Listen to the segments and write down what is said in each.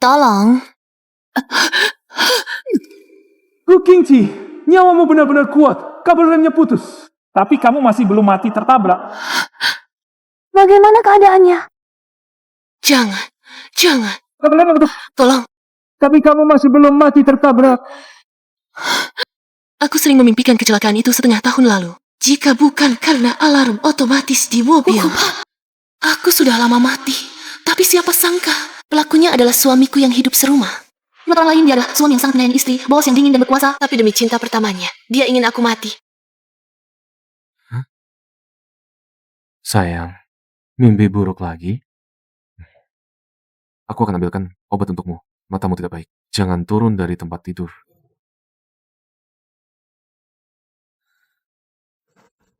Tolong. Gu Qingqi, nyawamu benar-benar kuat. Kabelnya putus. Tapi kamu masih belum mati tertabrak. Bagaimana keadaannya? Jangan. Kabelnya putus. Tolong. Tapi kamu masih belum mati tertabrak. Aku sering memimpikan kecelakaan itu setengah tahun lalu. Jika bukan karena alarm otomatis di mobil, aku sudah lama mati. Tapi siapa sangka, pelakunya adalah suamiku yang hidup serumah. Menurut orang lain dia adalah suami yang sangat menyayangi istri, bos yang dingin dan berkuasa. Tapi demi cinta pertamanya, dia ingin aku mati. Sayang, mimpi buruk lagi? Aku akan ambilkan obat untukmu. Matamu tidak baik. Jangan turun dari tempat tidur.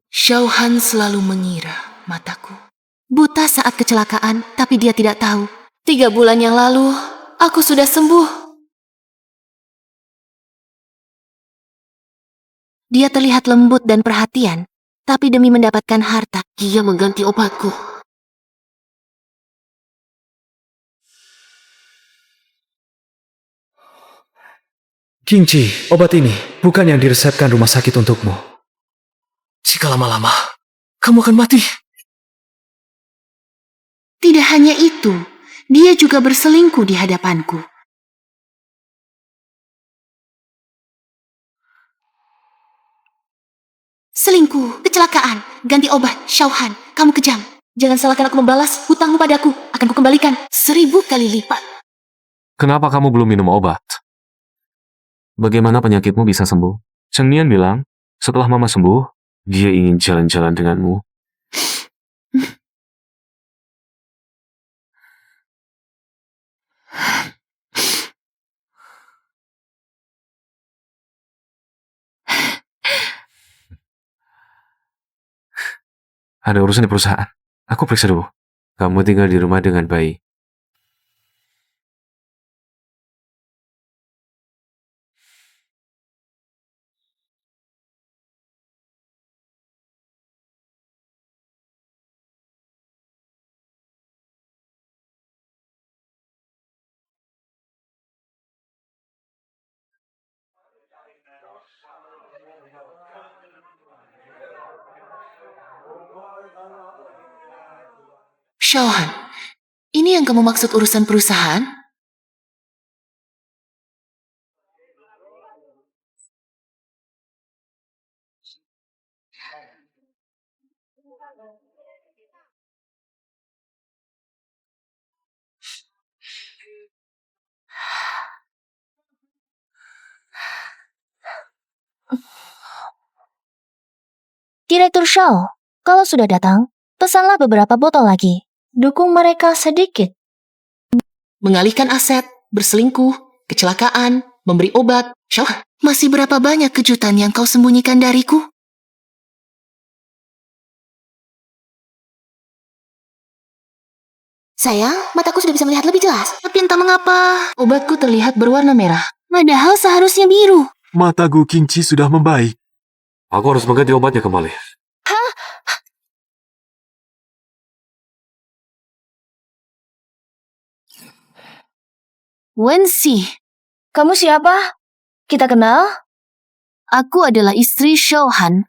Xiaohan selalu mengira mataku buta saat kecelakaan, tapi dia tidak tahu. 3 bulan yang lalu, aku sudah sembuh. Dia terlihat lembut dan perhatian, tapi demi mendapatkan harta, dia mengganti obatku. Qingqi, obat ini bukan yang diresepkan rumah sakit untukmu. Jika lama-lama, kamu akan mati. Tidak hanya itu, dia juga berselingkuh di hadapanku. Selingkuh, kecelakaan, ganti obat, Xiaohan, kamu kejam. Jangan salahkan aku membalas hutangmu padaku. Akan kukembalikan 1000 kali lipat. Kenapa kamu belum minum obat? Bagaimana penyakitmu bisa sembuh? Cheng Nian bilang, setelah Mama sembuh, dia ingin jalan-jalan denganmu. Ada urusan di perusahaan. Aku periksa dulu. Kamu tinggal di rumah dengan bayi. Xiaohan, ini yang kamu maksud urusan perusahaan? Direktur Shao, kalau sudah datang, pesanlah beberapa botol lagi. Dukung mereka sedikit. Mengalihkan aset, berselingkuh, kecelakaan, memberi obat. Shao, masih berapa banyak kejutan yang kau sembunyikan dariku? Sayang, mataku sudah bisa melihat lebih jelas. Tapi entah mengapa, obatku terlihat berwarna merah. Padahal seharusnya biru. Mata Gu Qingqi sudah membaik. Aku harus mengganti obatnya kembali. Wenxi, kamu siapa? Kita kenal? Aku adalah istri Xiaohan.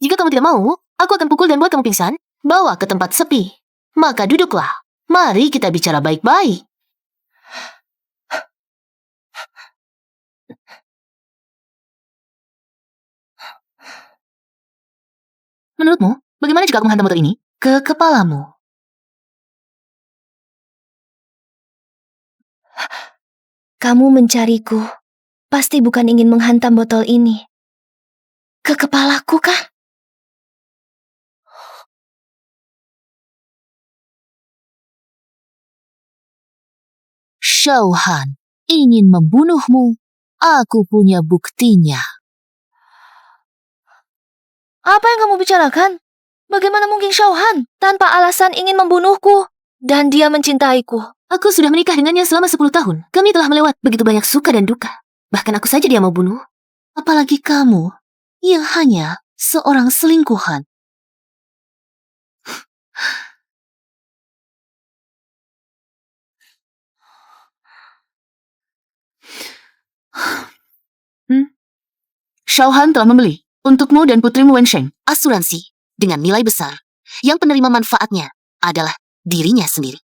Jika kamu tidak mau, aku akan pukul dan buat kamu pingsan. Bawa ke tempat sepi. Maka duduklah. Mari kita bicara baik-baik. Menurutmu, bagaimana jika aku menghantam motor ini ke kepalamu? Kamu mencariku, pasti bukan ingin menghantam botol ini. Ke kepalaku kah? Xiaohan, ingin membunuhmu. Aku punya buktinya. Apa yang kamu bicarakan? Bagaimana mungkin Xiaohan tanpa alasan ingin membunuhku? Dan dia mencintaiku. Aku sudah menikah dengannya selama 10 tahun. Kami telah melewat begitu banyak suka dan duka. Bahkan aku saja dia mau bunuh. Apalagi kamu yang hanya seorang selingkuhan. Xiaohan telah membeli untukmu dan putrimu Wensheng asuransi dengan nilai besar yang penerima manfaatnya adalah dirinya sendiri.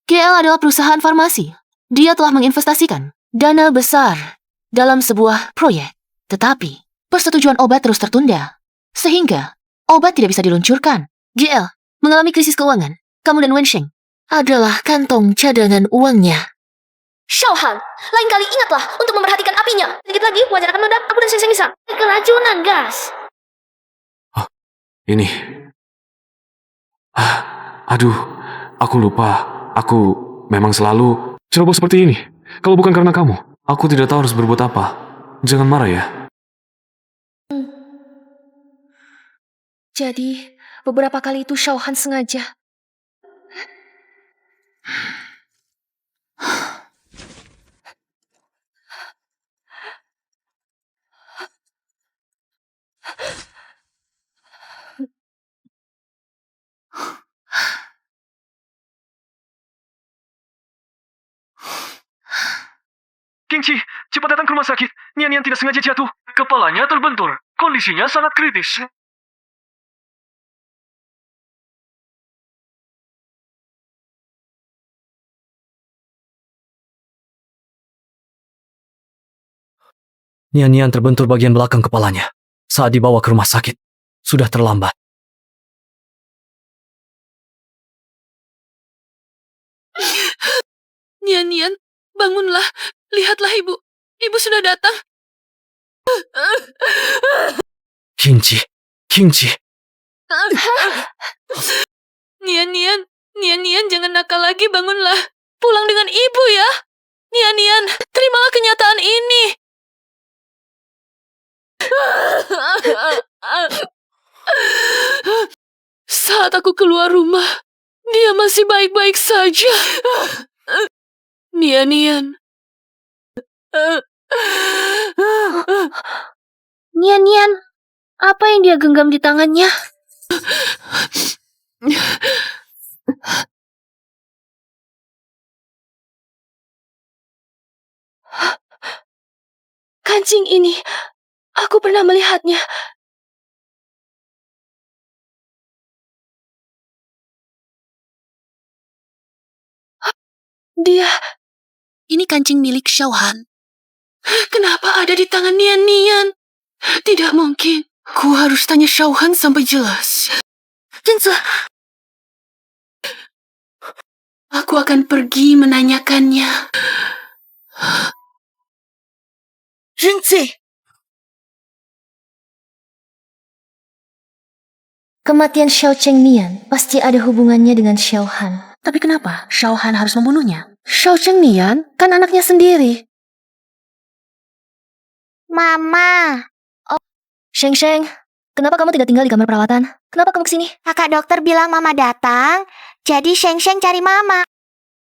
GL adalah perusahaan farmasi. Dia telah menginvestasikan dana besar dalam sebuah proyek. Tetapi persetujuan obat terus tertunda, sehingga obat tidak bisa diluncurkan. GL mengalami krisis keuangan. Kamu dan Wensheng adalah kantong cadangan uangnya. Xiaohan, lain kali ingatlah untuk memperhatikan apinya. Sedikit lagi, wajar akan meledak. Aku dan Sheng bisa keracunan gas. Ini. Aduh, aku lupa. Aku memang selalu ceroboh seperti ini. Kalau bukan karena kamu, aku tidak tahu harus berbuat apa. Jangan marah ya. Jadi, beberapa kali itu Xiaohan sengaja. Qingqi, cepat datang ke rumah sakit. Nian tidak sengaja jatuh. Kepalanya terbentur. Kondisinya sangat kritis. Nian terbentur bagian belakang kepalanya. Saat dibawa ke rumah sakit, sudah terlambat. Nian, bangunlah. Lihatlah ibu. Ibu sudah datang. Qingqi. Nian, jangan nakal lagi, bangunlah. Pulang dengan ibu ya. Nian, terimalah kenyataan ini. Saat aku keluar rumah, dia masih baik-baik saja. Nian. Nian, apa yang dia genggam di tangannya? Kancing ini, aku pernah melihatnya. Dia... Ini kancing milik Xiaohan. Kenapa ada di tangan Nian? Tidak mungkin. Ku harus tanya Xiaohan sampai jelas. Jinzi. Aku akan pergi menanyakannya. Jinzi. Kematian Xiao Chengnian pasti ada hubungannya dengan Xiaohan. Tapi kenapa Xiaohan harus membunuhnya? Xiao Chengnian kan anaknya sendiri. Mama. Sheng, kenapa kamu tidak tinggal di kamar perawatan? Kenapa kamu kesini? Kakak dokter bilang Mama datang, jadi Sheng cari Mama.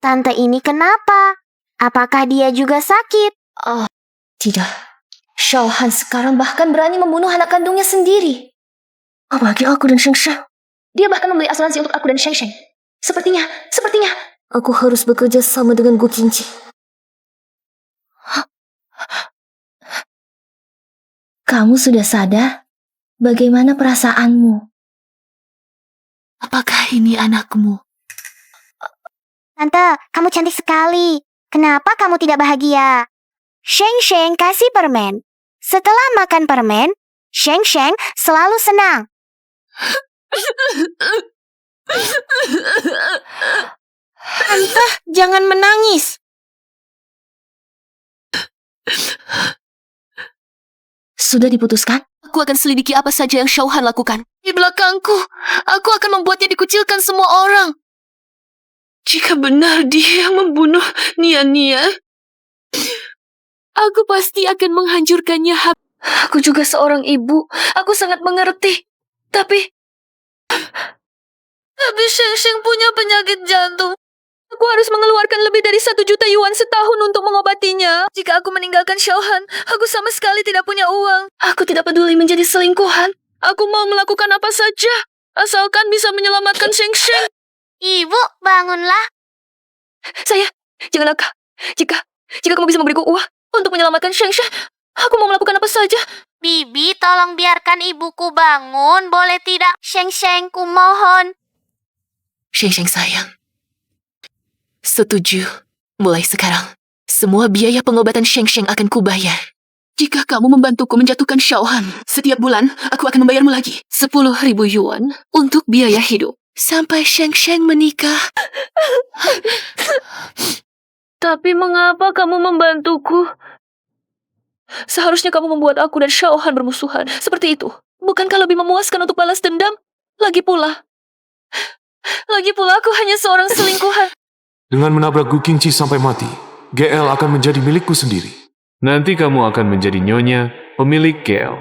Tante ini kenapa? Apakah dia juga sakit? Oh, tidak. Xiaohan sekarang bahkan berani membunuh anak kandungnya sendiri. Apalagi aku dan Sheng. Dia bahkan membeli asuransi untuk aku dan Sheng. Sepertinya. Aku harus bekerja sama dengan Gu Qingqi. Kamu sudah sadar? Bagaimana perasaanmu? Apakah ini anakmu? Tante, kamu cantik sekali. Kenapa kamu tidak bahagia? Sheng kasih permen. Setelah makan permen, Sheng selalu senang. Tante, jangan menangis. Sudah diputuskan? Aku Aku akan selidiki apa saja yang Xiaohan lakukan. Di belakangku, aku akan membuatnya dikucilkan semua orang. Jika benar dia yang membunuh Nian, aku pasti akan menghancurkannya. Aku juga seorang ibu. Aku sangat mengerti. Tapi Sheng Sheng punya penyakit jantung. Aku harus mengeluarkan lebih dari 1 juta yuan setahun untuk mengobatinya. Jika aku meninggalkan Xiaohan, aku sama sekali tidak punya uang. Aku tidak peduli menjadi selingkuhan. Aku mau melakukan apa saja, asalkan bisa menyelamatkan Sheng Sheng. Ibu, bangunlah. Saya, jangan nakal. Jika kamu bisa memberiku uang untuk menyelamatkan Sheng Sheng, aku mau melakukan apa saja. Bibi, tolong biarkan ibuku bangun, boleh tidak? Sheng Sheng, ku mohon. Sheng Sheng sayang. Setuju. Mulai sekarang, semua biaya pengobatan Sheng Sheng akan kubayar. Jika kamu membantuku menjatuhkan Xiaohan, setiap bulan aku akan membayarmu lagi 10.000 yuan untuk biaya hidup. Sampai Sheng Sheng menikah. Tapi mengapa kamu membantuku? Seharusnya kamu membuat aku dan Xiaohan bermusuhan. Seperti itu. Bukankah lebih memuaskan untuk balas dendam? Lagi pula aku hanya seorang selingkuhan. Dengan menabrak Gu Qingqi sampai mati, GL akan menjadi milikku sendiri. Nanti kamu akan menjadi nyonya pemilik GL.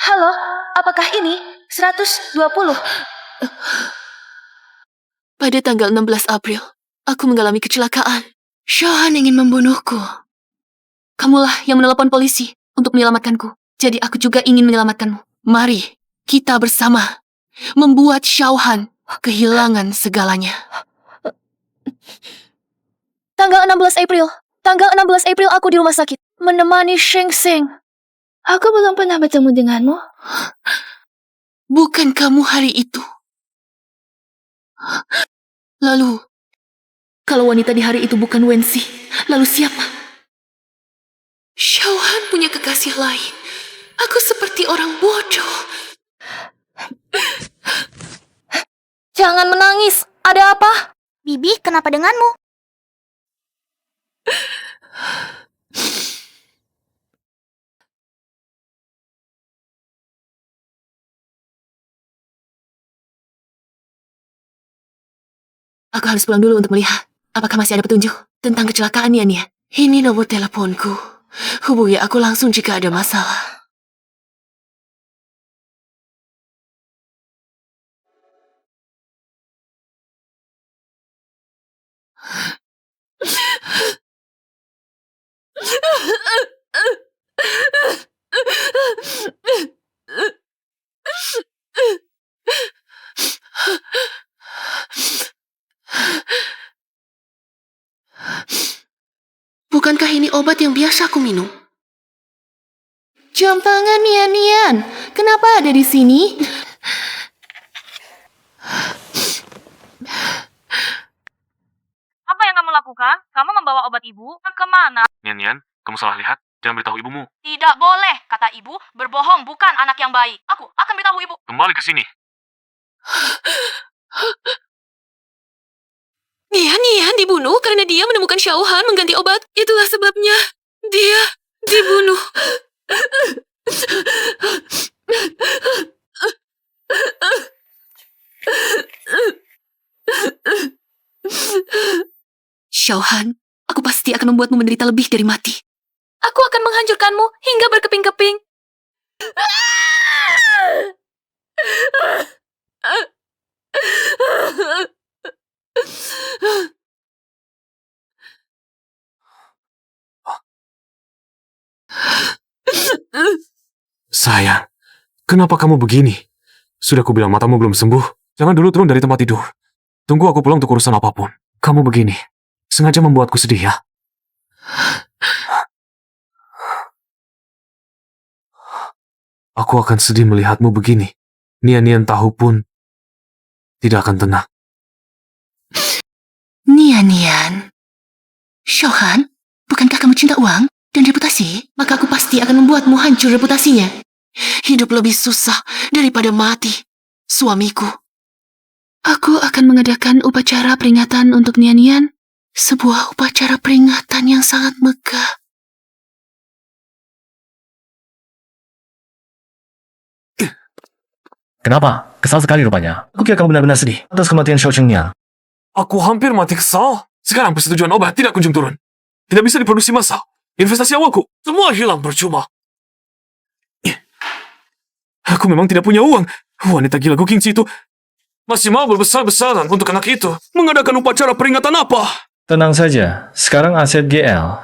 Halo, apakah ini 120? Pada tanggal 16 April, aku mengalami kecelakaan. Xiaohan ingin membunuhku. Kamulah yang menelepon polisi untuk menyelamatkanku. Jadi aku juga ingin menyelamatkanmu. Mari, kita bersama membuat Xiaohan kehilangan segalanya. Tanggal 16 April aku di rumah sakit menemani Sheng Sheng. Aku belum pernah bertemu denganmu. Bukan kamu hari itu. Lalu, kalau wanita di hari itu bukan Wenxi, lalu siapa? Xiaohan punya kekasih lain. Aku seperti orang bodoh. Jangan menangis. Ada apa? Bibi, kenapa denganmu? Aku harus pulang dulu untuk melihat apakah masih ada petunjuk tentang kecelakaan Nian. Ini nomor teleponku. Hubungi aku langsung jika ada masalah. Bukankah ini obat yang biasa aku minum? Jampangan Nian, kenapa ada di sini? Apa yang kamu lakukan? Kamu membawa obat ibu kemana? Nian, kamu salah lihat. Jangan beritahu ibumu. Tidak boleh, kata ibu. Berbohong bukan anak yang baik. Aku akan beritahu ibu. Kembali ke sini. Nian dibunuh karena dia menemukan Xiaohan mengganti obat. Itulah sebabnya dia dibunuh. Xiaohan, aku pasti akan membuatmu menderita lebih dari mati. Aku akan menghancurkanmu hingga berkeping-keping. Sayang, kenapa kamu begini? Sudah kubilang matamu belum sembuh. Jangan dulu turun dari tempat tidur. Tunggu aku pulang untuk urusan apapun. Kamu begini, sengaja membuatku sedih ya. Aku akan sedih melihatmu begini. Nian tahu pun tidak akan tenang. Nian. Xiaohan, bukankah kamu cinta uang dan reputasi? Maka aku pasti akan membuatmu hancur reputasinya. Hidup lebih susah daripada mati, suamiku. Aku akan mengadakan upacara peringatan untuk Nian-Nian. Sebuah upacara peringatan yang sangat megah. Kenapa? Kesal sekali rupanya. Aku kira kamu benar-benar sedih atas kematian Xiao Chengnya. Aku hampir mati kesal. Sekarang persetujuan obat tidak kunjung turun. Tidak bisa diproduksi massal. Investasi awalku semua hilang percuma. Aku memang tidak punya uang. Wanita gila Gu Qingqi itu masih mau berbesar-besaran untuk anak itu. Mengadakan upacara peringatan apa? Tenang saja, sekarang aset GL.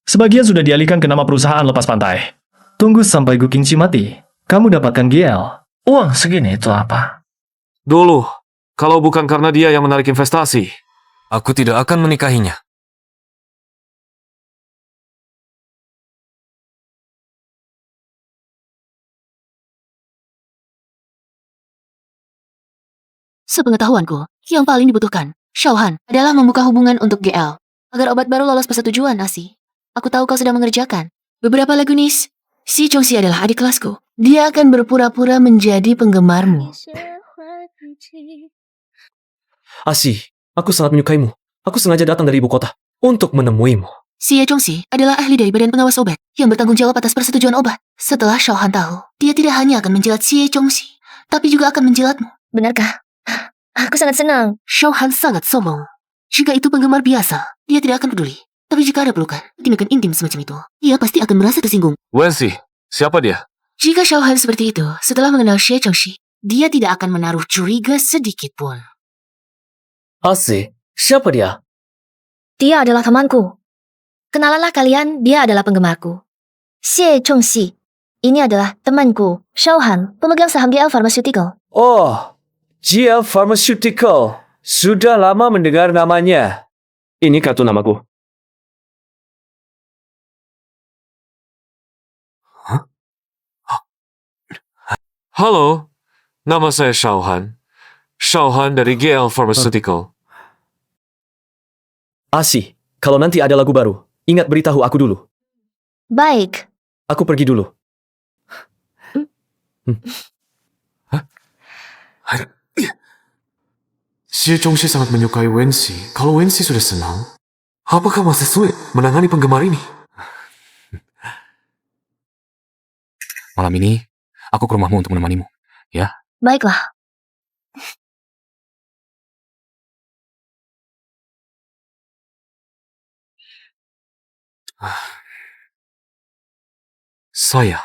Sebagian sudah dialihkan ke nama perusahaan lepas pantai. Tunggu sampai Gu Qingqi mati. Kamu dapatkan GL. Uang segini itu apa? Dulu, kalau bukan karena dia yang menarik investasi, aku tidak akan menikahinya. Sepengetahuanku, yang paling dibutuhkan, Xiaohan, adalah membuka hubungan untuk GL. Agar obat baru lolos persetujuan, Asi. Aku tahu kau sedang mengerjakan. Beberapa lagu nis. Si Chongxi adalah adik kelasku. Dia akan berpura-pura menjadi penggemarmu. Asi, aku sangat menyukaimu. Aku sengaja datang dari ibu kota untuk menemuimu. Si Chongxi adalah ahli dari Badan Pengawas Obat yang bertanggung jawab atas persetujuan obat. Setelah Xiaohan tahu, dia tidak hanya akan menjilat si Chongxi, tapi juga akan menjilatmu. Benarkah? Aku sangat senang. Xiaohan sangat sombong. Jika itu penggemar biasa, dia tidak akan peduli. Tapi jika ada pelukan, tindakan intim semacam itu, dia pasti akan merasa tersinggung. Wensi, siapa dia? Jika Xiaohan seperti itu, setelah mengenal Xie Chongxi, dia tidak akan menaruh curiga sedikit pun. Asi, siapa dia? Dia adalah temanku. Kenalanlah kalian, dia adalah penggemarku. Xie Chongxi. Ini adalah temanku, Xiaohan, pemegang saham GL Pharmaceutical. Oh, GL Pharmaceutical. Sudah lama mendengar namanya. Ini kartu namaku. Halo, nama saya Xiaohan. Xiaohan dari GL Pharmaceutical. Asi, kalau nanti ada lagu baru, ingat beritahu aku dulu. Baik. Aku pergi dulu. Xie Chongxi sangat menyukai Wensi. Kalau Wensi sudah senang, apakah masih sulit menangani penggemar ini? Malam ini, aku ke rumahmu untuk menemanimu, ya? Baiklah. Sayang,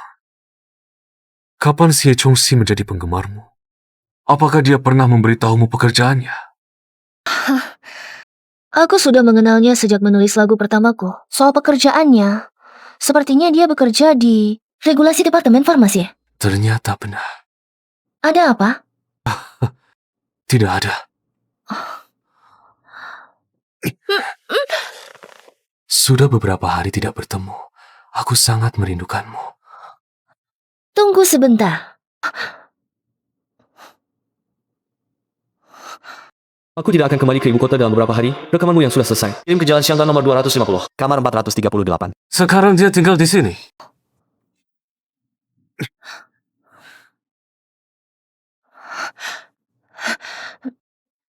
kapan Xie Chongxi menjadi penggemarmu? Apakah dia pernah memberitahumu pekerjaannya? Aku sudah mengenalnya sejak menulis lagu pertamaku. Soal pekerjaannya, sepertinya dia bekerja di regulasi departemen farmasi. Ternyata benar. Ada apa? Tidak ada. Sudah beberapa hari tidak bertemu. Aku sangat merindukanmu. Tunggu sebentar. Aku tidak akan kembali ke ibu kota dalam beberapa hari. Rekamanmu yang sudah selesai. Kirim ke Jalan Xiangtan nomor 250, kamar 438. Sekarang dia tinggal di sini.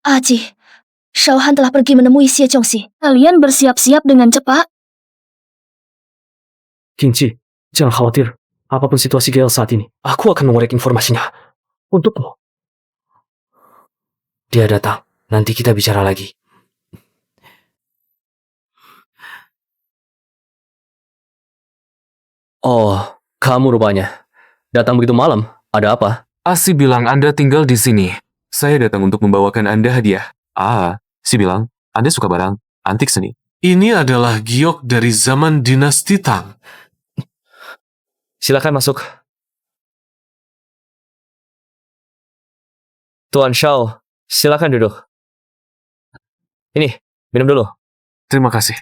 Aji, Xiaohan telah pergi menemui Xie Chongxi. Kalian bersiap-siap dengan cepat. Qingqi, jangan khawatir. Apapun situasi GL saat ini, aku akan mengorek informasinya. Untukmu. Dia datang. Nanti kita bicara lagi. Oh, kamu rupanya. Datang begitu malam. Ada apa? Asi bilang Anda tinggal di sini. Saya datang untuk membawakan Anda hadiah. Si bilang, Anda suka barang antik seni. Ini adalah giok dari zaman dinasti Tang. Silakan masuk. Tuan Xiao, silakan duduk. Ini, minum dulu. Terima kasih.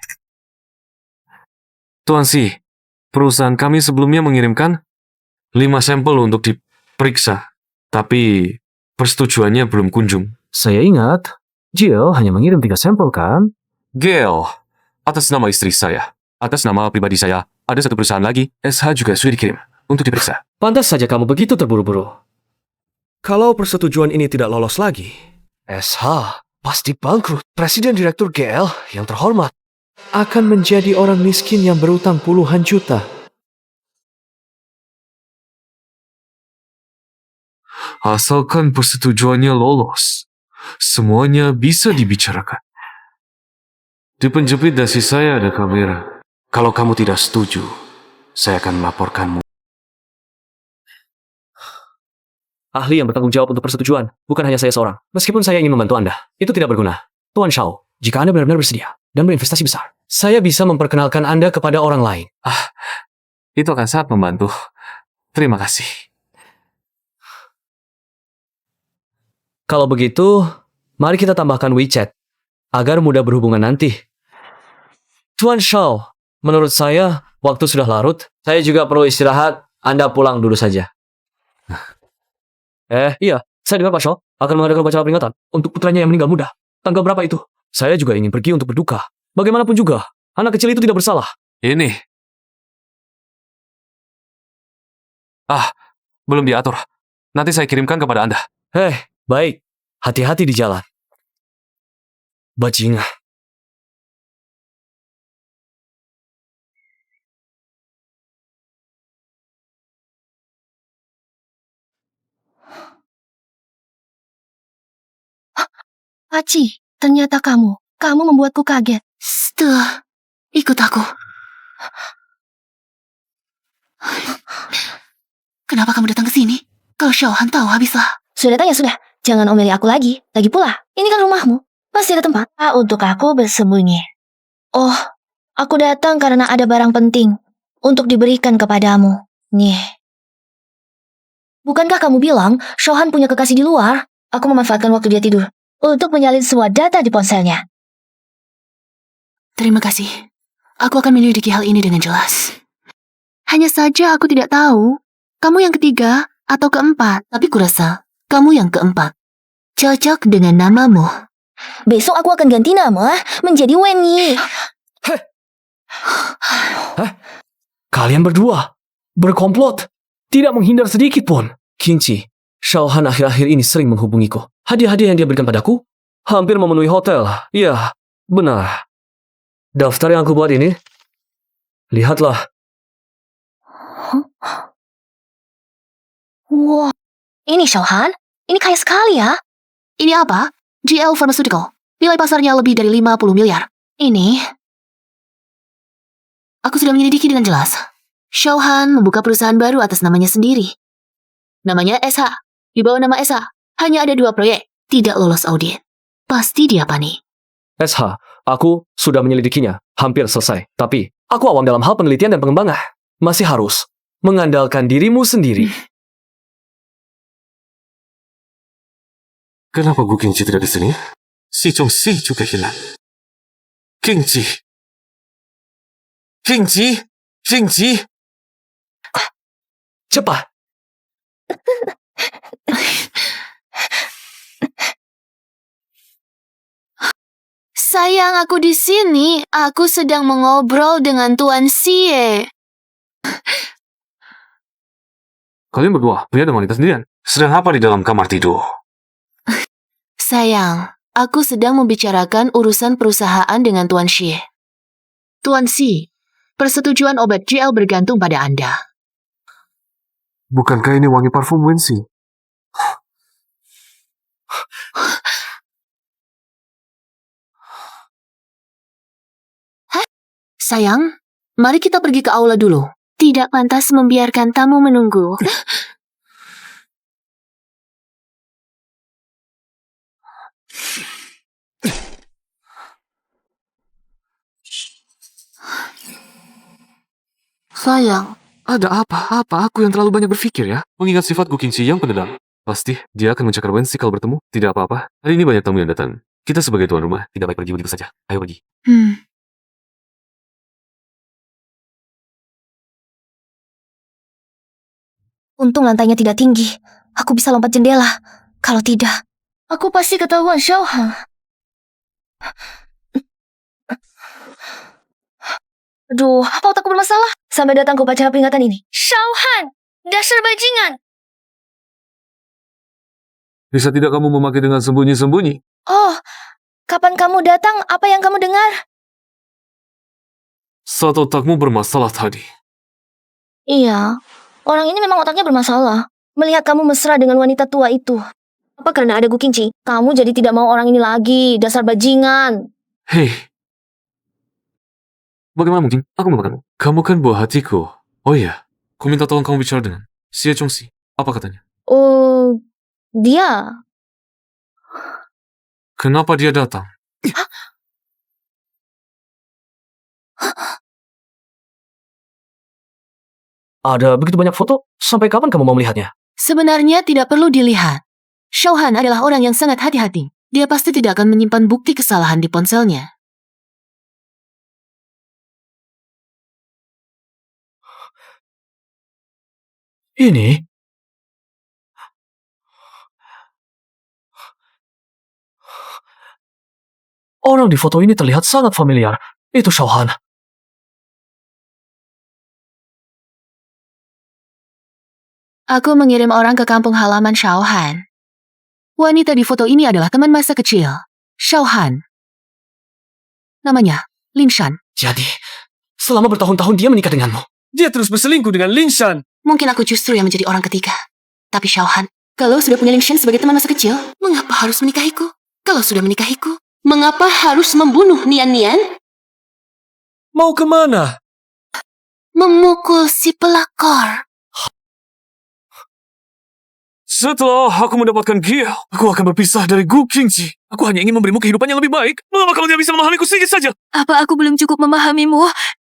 Tuan Si, perusahaan kami sebelumnya mengirimkan 5 sampel untuk diperiksa. Tapi persetujuannya belum kunjung. Saya ingat, Jill hanya mengirim 3 sampel kan? Gail, atas nama istri saya. Atas nama pribadi saya, ada satu perusahaan lagi, SH juga sudah dikirim untuk diperiksa. Pantas saja kamu begitu terburu-buru. Kalau persetujuan ini tidak lolos lagi, SH pasti bangkrut. Presiden Direktur GL yang terhormat akan menjadi orang miskin yang berutang puluhan juta. Asalkan persetujuannya lolos, semuanya bisa dibicarakan. Di penjepit dasi saya ada kamera. Kalau kamu tidak setuju, saya akan melaporkanmu. Ahli yang bertanggung jawab untuk persetujuan, bukan hanya saya seorang. Meskipun saya ingin membantu Anda, itu tidak berguna. Tuan Shao, jika Anda benar-benar bersedia dan berinvestasi besar, saya bisa memperkenalkan Anda kepada orang lain. Itu akan sangat membantu. Terima kasih. Kalau begitu, mari kita tambahkan WeChat agar mudah berhubungan nanti. Tuan Shao, menurut saya, waktu sudah larut. Saya juga perlu istirahat. Anda pulang dulu saja. Iya, saya dengar Pak Shao akan mengadakan upacara peringatan untuk putranya yang meninggal muda. Tanggal berapa itu? Saya juga ingin pergi untuk berduka. Bagaimanapun juga, anak kecil itu tidak bersalah. Ini. Belum diatur. Nanti saya kirimkan kepada Anda. Baik. Hati-hati di jalan. Bajingan. Aci, ternyata kamu. Kamu membuatku kaget. Setelah, ikut aku. Kenapa kamu datang ke sini? Kalau Xiaohan tahu habislah. Sudah tanya sudah. Jangan omeli aku lagi. Lagi pula, ini kan rumahmu. Pasti ada tempat. Untuk aku bersembunyi. Oh, aku datang karena ada barang penting untuk diberikan kepadamu. Nih. Bukankah kamu bilang Xiaohan punya kekasih di luar? Aku memanfaatkan waktu dia tidur untuk menyalin semua data di ponselnya. Terima kasih. Aku akan menyelidiki hal ini dengan jelas. Hanya saja aku tidak tahu, kamu yang ketiga atau keempat. Tapi kurasa, kamu yang keempat. Cocok dengan namamu. Besok aku akan ganti nama menjadi Wenyi. Kalian berdua berkomplot. Tidak menghindar sedikit pun. Qingqi, Xiaohan akhir-akhir ini sering menghubungiku. Hadiah-hadiah yang dia berikan padaku hampir memenuhi hotel. Ya, benar. Daftar yang aku buat ini, lihatlah. Wah, ini Xiaohan? Ini kaya sekali ya. Ini apa? GL Pharmaceutical. Nilai pasarnya lebih dari 50 miliar. Ini... Aku sudah menyelidiki dengan jelas. Xiaohan membuka perusahaan baru atas namanya sendiri. Namanya SH. Di bawah nama SH, hanya ada 2 proyek. Tidak lolos audit. Pasti dia panik. SH, aku sudah menyelidikinya. Hampir selesai. Tapi, aku awam dalam hal penelitian dan pengembangan. Masih harus mengandalkan dirimu sendiri. Kenapa Gu Qingqi tidak di sini? Si Chongxi juga hilang. Qingqi. Qingqi. Qingqi. Cepat. Sayang, aku di sini. Aku sedang mengobrol dengan Tuan Xie. Kalian berdua, pria dan wanita sendirian. Sedang apa di dalam kamar tidur? Sayang, aku sedang membicarakan urusan perusahaan dengan Tuan Xie. Tuan Xie, persetujuan obat GL bergantung pada Anda. Bukankah ini wangi parfum Wenxi? Sayang, mari kita pergi ke aula dulu. Tidak pantas membiarkan tamu menunggu. Sayang, Ada apa? Aku yang terlalu banyak berpikir ya. Mengingat sifat Gu Qingqi yang pendendam. Pasti dia akan mencakar Wenxi kalau bertemu. Tidak apa-apa. Hari ini banyak tamu yang datang. Kita sebagai tuan rumah tidak baik pergi begitu saja. Ayo pergi. Untung lantainya tidak tinggi. Aku bisa lompat jendela. Kalau tidak, aku pasti ketahuan Xiaohan. Aduh, apa otakku bermasalah? Sampai datang ke upacara peringatan ini. Xiaohan, dasar bajingan. Bisa tidak kamu memakai dengan sembunyi-sembunyi? Oh, kapan kamu datang? Apa yang kamu dengar? Saat otakmu bermasalah tadi. Iya, orang ini memang otaknya bermasalah. Melihat kamu mesra dengan wanita tua itu. Apa karena ada Gu Qingqi? Kamu jadi tidak mau orang ini lagi, dasar bajingan. Hei. Bagaimana mungkin aku melupakanmu? Kamu kan buah hatiku. Oh iya, aku minta tolong kamu bicara dengan Xie Chongxi. Apa katanya? Oh, dia. Kenapa dia datang? Ada begitu banyak foto, sampai kapan kamu mau melihatnya? Sebenarnya tidak perlu dilihat. Shouhan adalah orang yang sangat hati-hati. Dia pasti tidak akan menyimpan bukti kesalahan di ponselnya. Ini? Orang di foto ini terlihat sangat familiar. Itu Shouhan. Aku mengirim orang ke kampung halaman Shouhan. Wanita di foto ini adalah teman masa kecil, Shouhan. Namanya, Linshan. Jadi, selama bertahun-tahun dia menikah denganmu. Dia terus berselingkuh dengan Linshan. Mungkin aku justru yang menjadi orang ketiga. Tapi Shouhan, kalau sudah punya Linshan sebagai teman masa kecil, mengapa harus menikahiku? Kalau sudah menikahiku, mengapa harus membunuh Nian-Nian? Mau kemana? Memukul si pelakor. Setelah aku mendapatkan Gia, aku akan berpisah dari Gu Qingqi. Aku hanya ingin memberimu kehidupan yang lebih baik. Mengapa kamu tidak bisa memahamiku sedikit saja? Apa aku belum cukup memahamimu?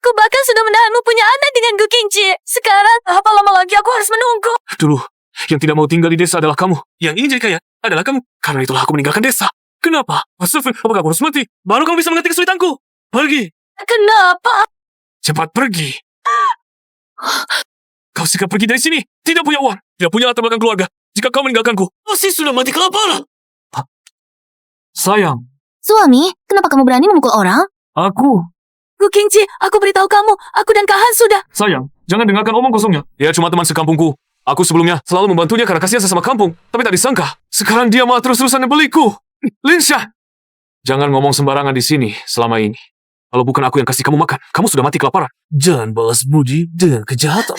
Ku bahkan sudah menahanmu punya anak dengan Gu Qingqi. Sekarang, apa lama lagi aku harus menunggu? Dulu, yang tidak mau tinggal di desa adalah kamu. Yang ingin jadi kaya adalah kamu. Karena itulah aku meninggalkan desa. Kenapa? Astagfirullah, apakah aku harus mati? Baru kamu bisa mengerti kesulitanku. Pergi. Kenapa? Cepat pergi. Kau segera pergi dari sini. Tidak punya uang. Tidak punya latar belakang keluarga. Jika kau meninggalkanku, pasti sudah mati kelaparan. Sayang, Suami, kenapa kamu berani memukul orang? aku. Gu Qingqi, aku beritahu kamu, aku dan Kak Han sudah. Sayang, jangan dengarkan omong kosongnya. Dia cuma teman sekampungku. Aku sebelumnya selalu membantunya karena kasihan sesama kampung. Tapi tak disangka, sekarang dia malah terus-terusan membeliku. Linshan! Jangan ngomong sembarangan di sini selama ini. Kalau bukan aku yang kasih kamu makan, kamu sudah mati kelaparan. Jangan balas budi dengan kejahatan.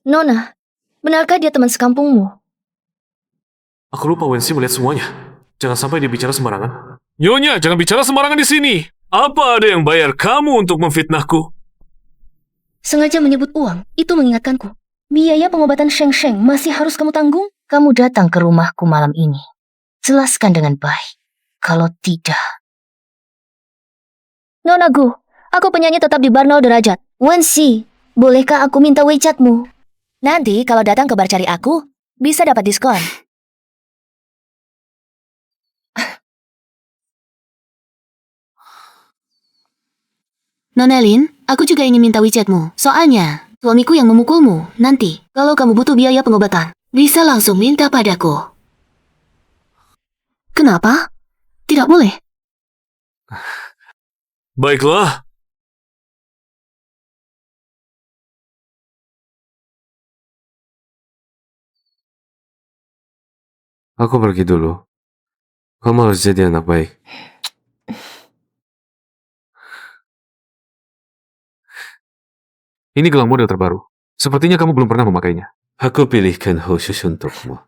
Nona, benarkah dia teman sekampungmu? Aku lupa Wensi melihat semuanya. Jangan sampai dia bicara sembarangan. Nyonya, jangan bicara sembarangan di sini. Apa ada yang bayar kamu untuk memfitnahku? Sengaja menyebut uang, itu mengingatkanku. Biaya pengobatan Sheng Sheng masih harus kamu tanggung? Kamu datang ke rumahku malam ini. Jelaskan dengan baik. Kalau tidak... Nona Gu, aku penyanyi tetap di bar 0 derajat. Wensi, bolehkah aku minta WeChat-mu? Nanti kalau datang ke bar cari aku, bisa dapat diskon. Nonelin, aku juga ingin minta WeChat-mu. Soalnya, suamiku yang memukulmu. Nanti, kalau kamu butuh biaya pengobatan, bisa langsung minta padaku. Kenapa? Tidak boleh. Baiklah. Aku pergi dulu. Kamu harus jadi anak baik. Ini gelang model terbaru. Sepertinya kamu belum pernah memakainya. Aku pilihkan khusus untukmu.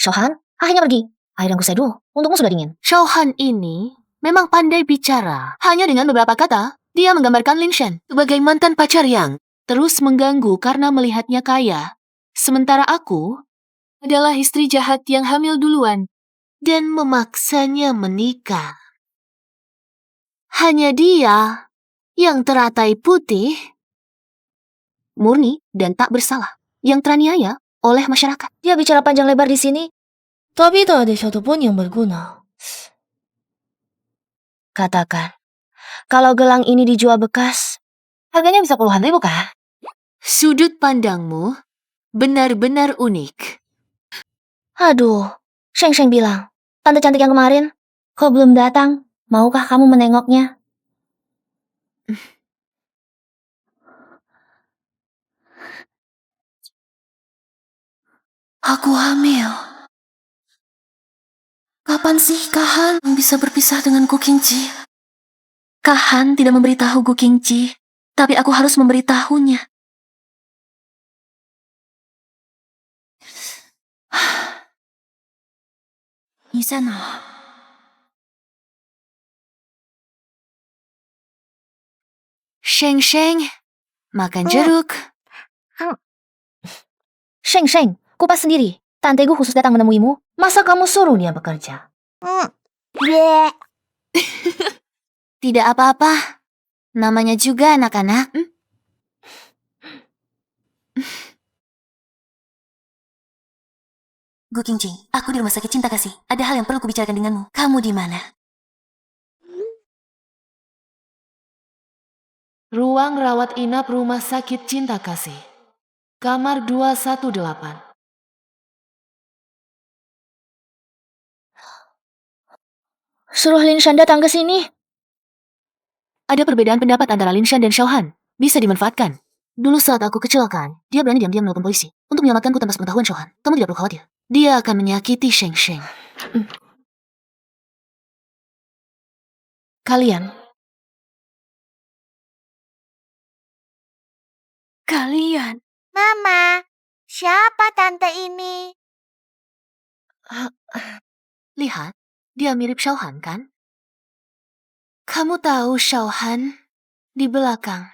Shouhan, akhirnya pergi. Air yang kusai dulu, untukmu sudah dingin. Shouhan ini memang pandai bicara. Hanya dengan beberapa kata, dia menggambarkan Linshan sebagai mantan pacar yang terus mengganggu karena melihatnya kaya. Sementara aku adalah istri jahat yang hamil duluan dan memaksanya menikah. Hanya dia yang teratai putih, murni dan tak bersalah, yang teraniaya oleh masyarakat. Dia bicara panjang lebar di sini, tapi tak ada satupun yang berguna. Katakan, kalau gelang ini dijual bekas, harganya bisa puluhan ribu kah? Sudut pandangmu benar-benar unik. Aduh, Sheng Sheng bilang, tante cantik yang kemarin, kok belum datang? Maukah kamu menengoknya? Aku hamil. Kapan sih Kahan bisa berpisah dengan Gu Qingji? Kahan tidak memberitahu Gu Qingji, tapi aku harus memberitahunya. Di sana. Sheng Sheng, makan jeruk. Sheng Sheng, kupas sendiri. Tante Gu khusus datang menemuimu. Masa kamu suruh dia bekerja? Tidak apa-apa. Namanya juga anak-anak. Gu Qingji, aku di rumah sakit cinta kasih. Ada hal yang perlu kubicarakan denganmu. Kamu di mana? Ruang rawat inap rumah sakit cinta kasih. Kamar 218. Suruh Lin Shan datang ke sini. Ada perbedaan pendapat antara Lin Shan dan Xiaohan. Bisa dimanfaatkan. Dulu saat aku kecelakaan, dia berani diam-diam menelpon polisi untuk menyelamatkanku tanpa sepengetahuan Xiaohan. Kamu tidak perlu khawatir. Dia akan menyakiti Sheng Sheng. Kalian. Mama, siapa tante ini? Lihat, dia mirip Xiaohan kan? Kamu tahu Xiaohan di belakang.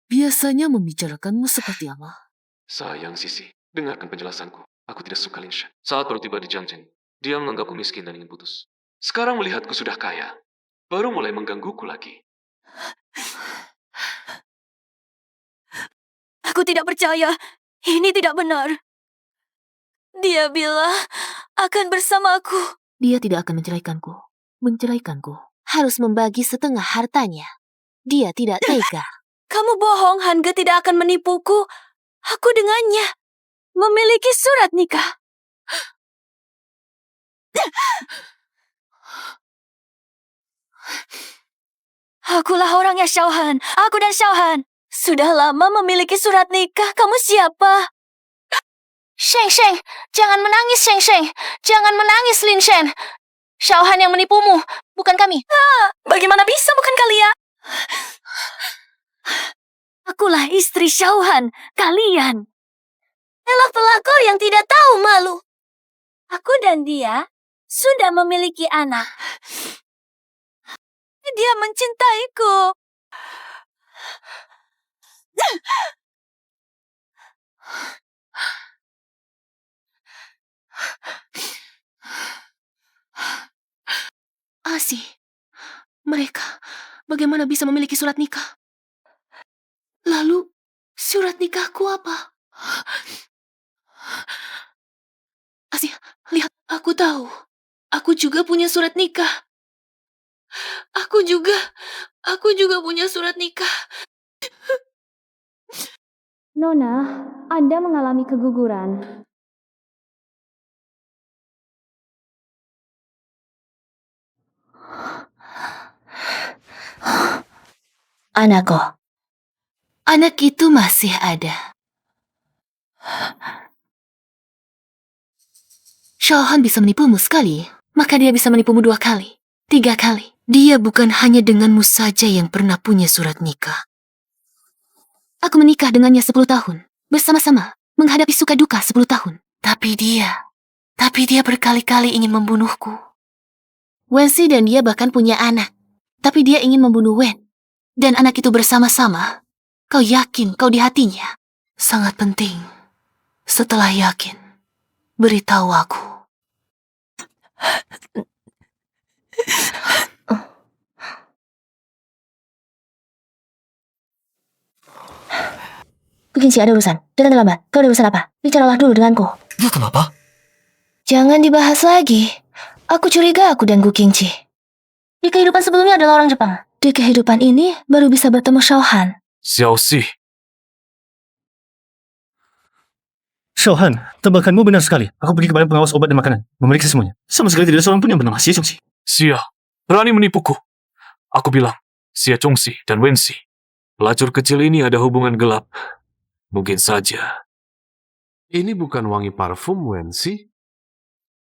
Biasanya membicarakanmu seperti apa? Sayang Sisi, dengarkan penjelasanku. Aku tidak suka Lin Shan. Saat baru tiba di Jiangchen, dia menganggapku miskin dan ingin putus. Sekarang melihatku sudah kaya, baru mulai menggangguku lagi. Aku tidak percaya. Ini tidak benar. Dia bilang akan bersamaku. Dia tidak akan menceraikanku. Menceraikanku harus membagi setengah hartanya. Dia tidak tega. Kamu bohong, Hangge tidak akan menipuku. Aku dengannya memiliki surat nikah. Akulah orangnya Xiaohan. Aku dan Xiaohan sudah lama memiliki surat nikah. Kamu siapa? Sheng Sheng, jangan menangis Sheng Sheng. Jangan menangis Lin Shan. Xiaohan yang menipumu, bukan kami. Bagaimana bisa bukan kalian? Akulah istri Xiaohan, kalian. Elok pelakor yang tidak tahu malu. Aku dan dia sudah memiliki anak. Dia mencintaiku. Asih, mereka bagaimana bisa memiliki surat nikah? Lalu, surat nikahku apa? Asih, lihat, aku tahu. Aku juga punya surat nikah. Aku juga punya surat nikah. Nona, Anda mengalami keguguran. Anakku. Anak itu masih ada. Xiaohan bisa menipumu sekali, maka dia bisa menipumu 2 kali, 3 kali. Dia bukan hanya denganmu saja yang pernah punya surat nikah. Aku menikah dengannya 10 tahun, bersama-sama, menghadapi suka duka 10 tahun. Tapi dia berkali-kali ingin membunuhku. Wenxi dan dia bahkan punya anak, tapi dia ingin membunuh Wen. Dan anak itu bersama-sama. Kau yakin kau di hatinya? Sangat penting. Setelah yakin, beritahu aku. Gu Qingji ada urusan. Jangan terlambat. Kau ada urusan apa? Bicaralah dulu denganku. Ya kenapa? Jangan dibahas lagi. Aku curiga aku dan Gu Qingji. Di kehidupan sebelumnya adalah orang Jepang. Di kehidupan ini baru bisa bertemu Xiaohan. Xiao Xi, Xiaohan, tebakanmu benar sekali. Aku pergi kepada pengawas obat dan makanan, memeriksa semuanya. Sama sekali tidak ada seorang pun yang bernama Xie Chongxi. Xia, berani menipuku. Aku bilang, Xie Chongxi dan Wenxi. Pelacur kecil ini ada hubungan gelap. Mungkin saja. Ini bukan wangi parfum, Wenxi.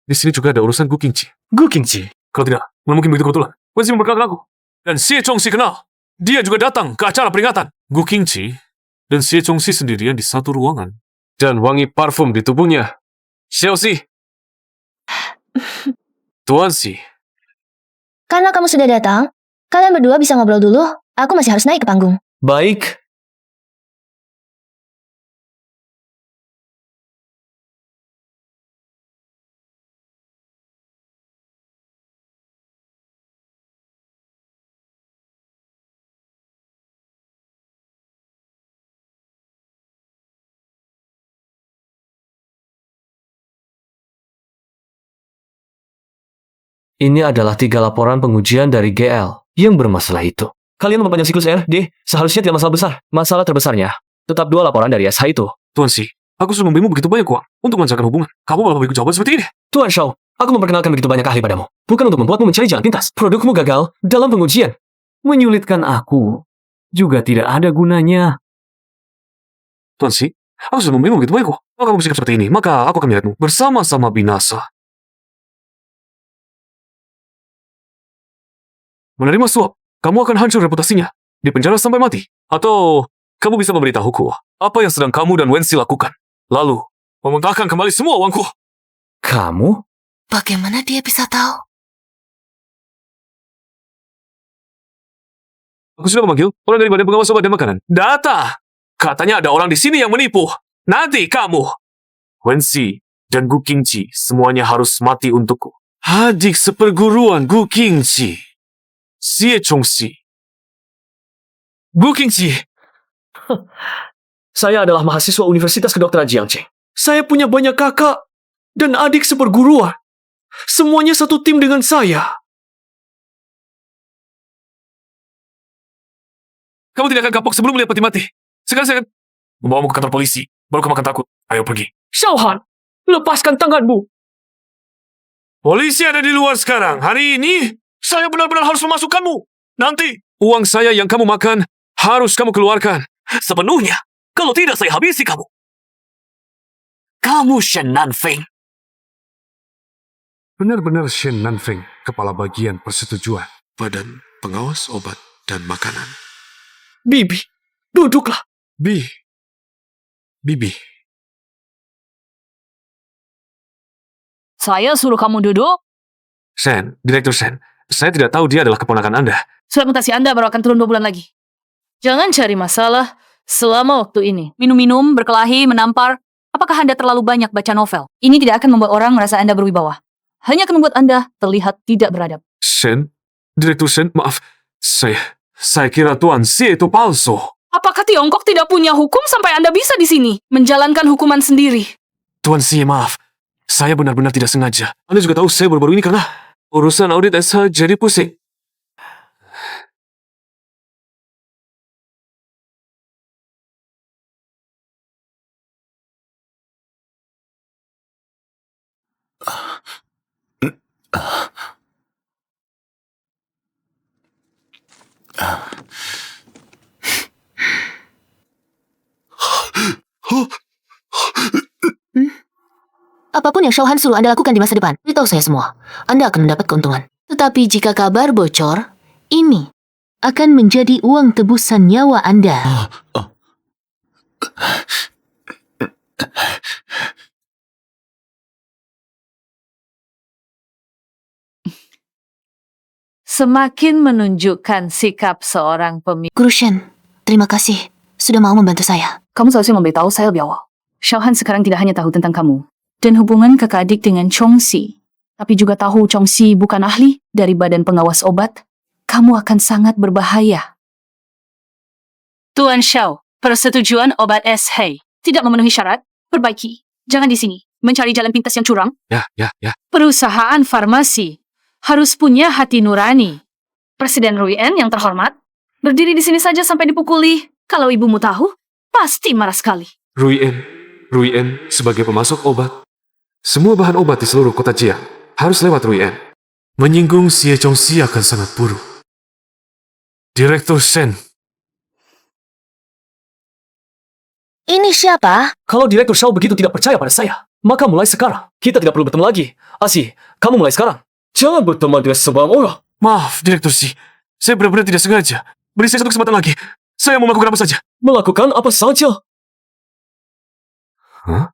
Di sini juga ada urusan Gu Qingqi. Gu Qingqi. Kalau tidak, mana mungkin begitu kebetulan. Wenxi memperkenalkan aku. Dan Xie Chongxi kenal. Dia juga datang ke acara peringatan. Gu Qingqi dan Xie Chongxi sendirian di satu ruangan. Dan wangi parfum di tubuhnya. Xiao Xi. Tuan Xi. Karena kamu sudah datang, kalian berdua bisa ngobrol dulu. Aku masih harus naik ke panggung. Baik. Ini adalah 3 laporan pengujian dari GL yang bermasalah itu. Kalian memperpanjang siklus RD, seharusnya tidak masalah besar. Masalah terbesarnya, tetap 2 laporan dari SH itu. Tuan Xi, aku sudah memberimu begitu banyak uang untuk melancarkan hubungan. Kamu malah memberiku jawaban seperti ini. Tuan Shao, aku memperkenalkan begitu banyak ahli padamu. Bukan untuk membuatmu mencari jalan pintas. Produkmu gagal dalam pengujian. Menyulitkan aku juga tidak ada gunanya. Tuan Xi, aku sudah memberimu begitu banyak uang. Kalau kamu bersikap seperti ini, maka aku akan melihatmu bersama-sama binasa. Menerima suap, kamu akan hancur reputasinya, dipenjara sampai mati. Atau kamu bisa memberitahuku apa yang sedang kamu dan Wenxi lakukan. Lalu, memuntahkan kembali semua uangku. Kamu? Bagaimana dia bisa tahu? Aku sudah memanggil orang dari Badan Pengawas Obat dan Makanan. Data! Katanya ada orang di sini yang menipu. Nanti kamu, Wenxi dan Gu Qingqi, semuanya harus mati untukku. Adik seperguruan Gu Qingqi. Xie Chongxi. Gu Qingqi. Saya adalah mahasiswa Universitas Kedokteran Jiangcheng. Saya punya banyak kakak dan adik seperguruan. Semuanya satu tim dengan saya. Kamu tidak akan kapok sebelum melihat peti mati. Sekarang saya akan membawamu ke kantor polisi. Baru kamu akan takut. Ayo pergi. Xiaohan, lepaskan tanganmu. Polisi ada di luar sekarang. Hari ini, saya benar-benar harus memasukkanmu. Nanti, uang saya yang kamu makan harus kamu keluarkan sepenuhnya. Kalau tidak, saya habisi kamu. Kamu Shen Nanfeng. Benar-benar Shen Nanfeng, kepala bagian persetujuan Badan Pengawas Obat dan Makanan. Bibi, duduklah. Bibi. Saya suruh kamu duduk. Shen, Direktur Shen, saya tidak tahu dia adalah keponakan Anda. Surat mutasi Anda baru akan turun 2 bulan lagi. Jangan cari masalah selama waktu ini. Minum-minum, berkelahi, menampar. Apakah Anda terlalu banyak baca novel? Ini tidak akan membuat orang merasa Anda berwibawa. Hanya akan membuat Anda terlihat tidak beradab. Shen, Direktur Shen, maaf. Saya kira Tuan Xie itu palsu. Apakah Tiongkok tidak punya hukum sampai Anda bisa di sini menjalankan hukuman sendiri? Tuan Xie, maaf. Saya benar-benar tidak sengaja. Anda juga tahu saya baru-baru ini karena urusan audit SH jadi pusing. Apapun yang Xiaohan suruh Anda lakukan di masa depan, beritahu saya semua. Anda akan mendapat keuntungan. Tetapi jika kabar bocor, ini akan menjadi uang tebusan nyawa Anda. Semakin menunjukkan sikap seorang pemimpin. Guru Shen, terima kasih sudah mau membantu saya. Kamu seharusnya memberitahu saya lebih awal. Xiaohan sekarang tidak hanya tahu tentang kamu dan hubungan kakak adik dengan Chongxi, tapi juga tahu Chongxi bukan ahli dari Badan Pengawas Obat. Kamu akan sangat berbahaya. Tuan Xiao, persetujuan obat SH tidak memenuhi syarat. Perbaiki. Jangan di sini mencari jalan pintas yang curang. Ya. Perusahaan farmasi harus punya hati nurani. Presiden Ruyen yang terhormat berdiri di sini saja sampai dipukuli. Kalau ibumu tahu, pasti marah sekali. Ruyen Ruyen sebagai pemasok obat. Semua bahan obat di seluruh kota Jia harus lewat Ruyen. Menyinggung Xie Chongxi akan sangat buruk. Direktur Shen. Ini siapa? Kalau Direktur Shao begitu tidak percaya pada saya, maka mulai sekarang, kita tidak perlu bertemu lagi. Asi, kamu mulai sekarang. Jangan berteman dengan sembarang orang. Maaf, Direktur Shi. Saya benar-benar tidak sengaja. Beri saya satu kesempatan lagi. Saya mau melakukan apa saja. Melakukan apa saja? Hah?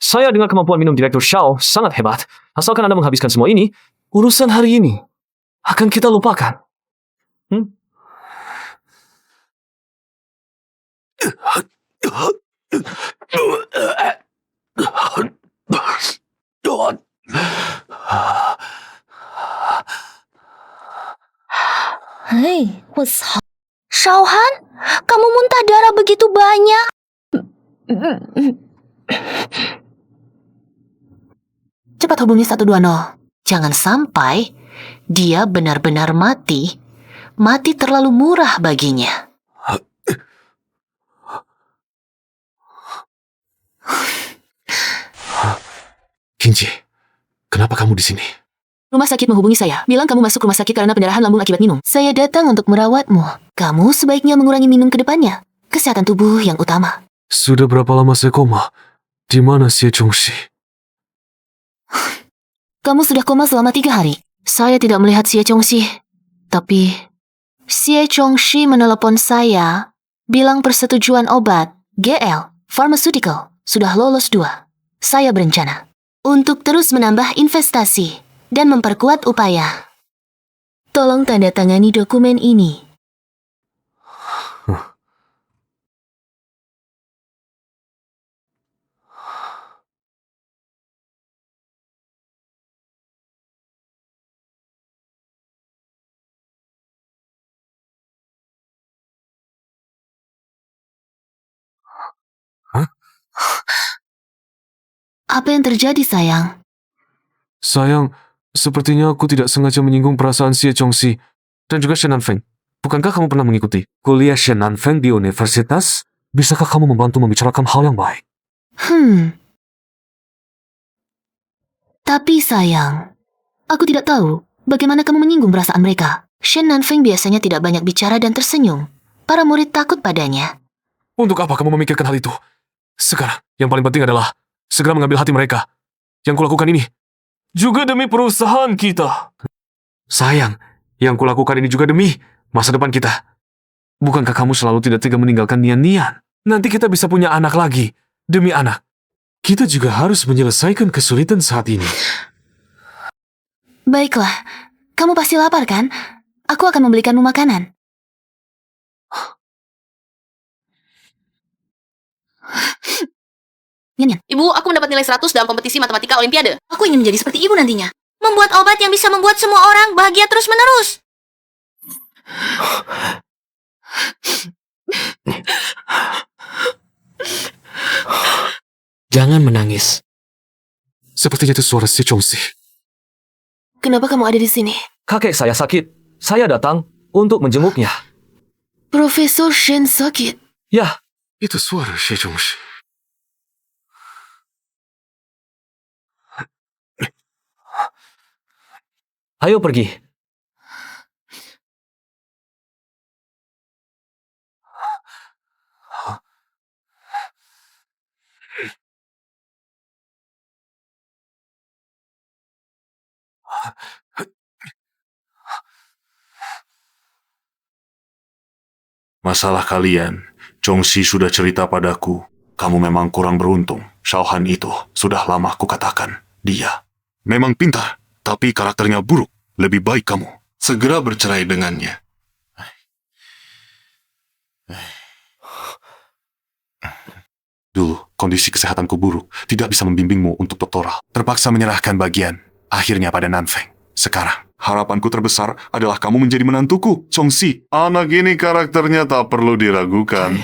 Saya dengar kemampuan minum Direktur Shao sangat hebat. Asalkan Anda menghabiskan semua ini, urusan hari ini akan kita lupakan. Hei, Shaohan, kamu muntah darah begitu banyak. Cepat hubungi 120. Jangan sampai dia benar-benar mati. Mati terlalu murah baginya. Kinji, kenapa kamu di sini? Rumah sakit menghubungi saya. Bilang kamu masuk rumah sakit karena pendarahan lambung akibat minum. Saya datang untuk merawatmu. Kamu sebaiknya mengurangi minum ke depannya. Kesehatan tubuh yang utama. Sudah berapa lama saya koma? Di mana Xie Chongxi? Kamu sudah koma selama 3 hari. Saya tidak melihat Xie Chongxi. Tapi Xie Chongxi menelepon saya. Bilang persetujuan obat GL Pharmaceutical sudah lolos 2. Saya berencana untuk terus menambah investasi dan memperkuat upaya. Tolong tanda tangani dokumen ini. Hah? Apa yang terjadi, sayang? Sayang, sepertinya aku tidak sengaja menyinggung perasaan Xie Chongxi dan juga Shen Nanfeng. Bukankah kamu pernah mengikuti kuliah Shen Nanfeng di universitas? Bisakah kamu membantu membicarakan hal yang baik? Tapi sayang, aku tidak tahu bagaimana kamu menyinggung perasaan mereka. Shen Nanfeng biasanya tidak banyak bicara dan tersenyum. Para murid takut padanya. Untuk apa kamu memikirkan hal itu? Sekarang, yang paling penting adalah segera mengambil hati mereka. Yang kulakukan ini juga demi perusahaan kita. Sayang, yang kulakukan ini juga demi masa depan kita. Bukankah kamu selalu tidak tega meninggalkan Nian-Nian? Nanti kita bisa punya anak lagi. Demi anak. Kita juga harus menyelesaikan kesulitan saat ini. Baiklah, kamu pasti lapar kan? Aku akan membelikanmu makanan. Ibu, aku mendapat nilai 100 dalam kompetisi matematika olimpiade. Aku ingin menjadi seperti ibu nantinya. Membuat obat yang bisa membuat semua orang bahagia terus-menerus. Jangan menangis. Sepertinya itu suara Xie Chongxi. Kenapa kamu ada di sini? Kakek saya sakit. Saya datang untuk menjenguknya. Profesor Shen sakit. Ya, Itu suara Xie Chongxi. ayo pergi. Masalah kalian, Chongxi sudah cerita padaku. Kamu memang kurang beruntung. Shaohan itu sudah lama kukatakan. Dia memang pintar, tapi karakternya buruk. Lebih baik kamu segera bercerai dengannya. Dulu, kondisi kesehatanku buruk. Tidak bisa membimbingmu untuk doktoral. Terpaksa menyerahkan bagian. Akhirnya pada Nanfeng. Sekarang, harapanku terbesar adalah kamu menjadi menantuku, Chongxi. Anak ini karakternya tak perlu diragukan.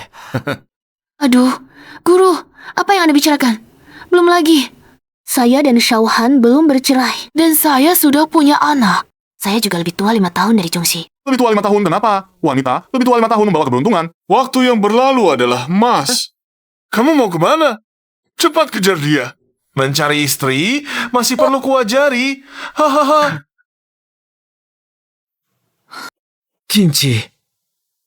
Aduh, guru, apa yang Anda bicarakan? Belum lagi. Saya dan Shaohan belum bercerai. Dan saya sudah punya anak. Saya juga lebih tua 5 tahun dari Chongxi. Lebih tua 5 tahun, kenapa? Wanita, lebih tua 5 tahun membawa keberuntungan. Waktu yang berlalu adalah emas. Kamu mau kemana? Cepat kejar dia. Mencari istri masih perlu kuajari. Hahaha. Kinci,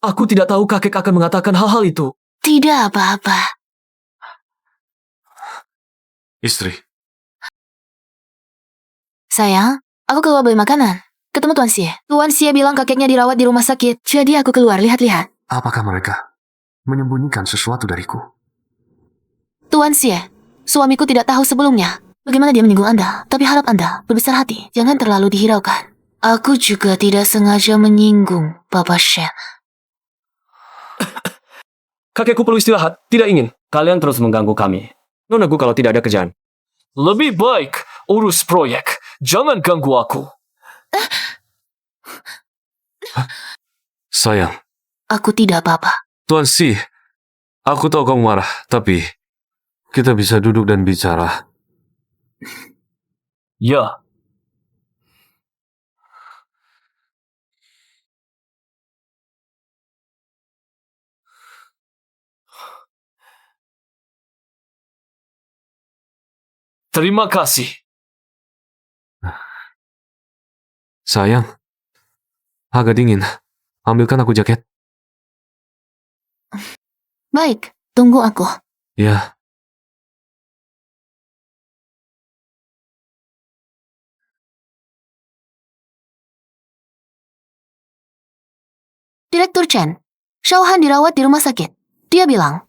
aku tidak tahu kakek akan mengatakan hal-hal itu. Tidak apa-apa. Istri, Sayang, aku keluar beli makanan. Ketemu Tuan Xie. Tuan Xie bilang kakeknya dirawat di rumah sakit, jadi aku keluar lihat-lihat. apakah mereka menyembunyikan sesuatu dariku? Tuan Xie, suamiku tidak tahu sebelumnya bagaimana dia menyinggung Anda, tapi harap Anda berbesar hati, jangan terlalu dihiraukan. Aku juga tidak sengaja menyinggung Papa Shen. Kakekku perlu istirahat, tidak ingin kalian terus mengganggu kami. Nonaku kalau tidak ada kerjaan. Lebih baik urus proyek, jangan ganggu aku. Sayang, Aku tidak apa-apa. Tuan Si, aku tahu kamu marah, tapi kita bisa duduk dan bicara. Ya. Terima kasih. Sayang, agak dingin. Ambilkan aku jaket. Baik, tunggu aku. Ya. Direktur Chen, Xiaohan dirawat di rumah sakit. Dia bilang,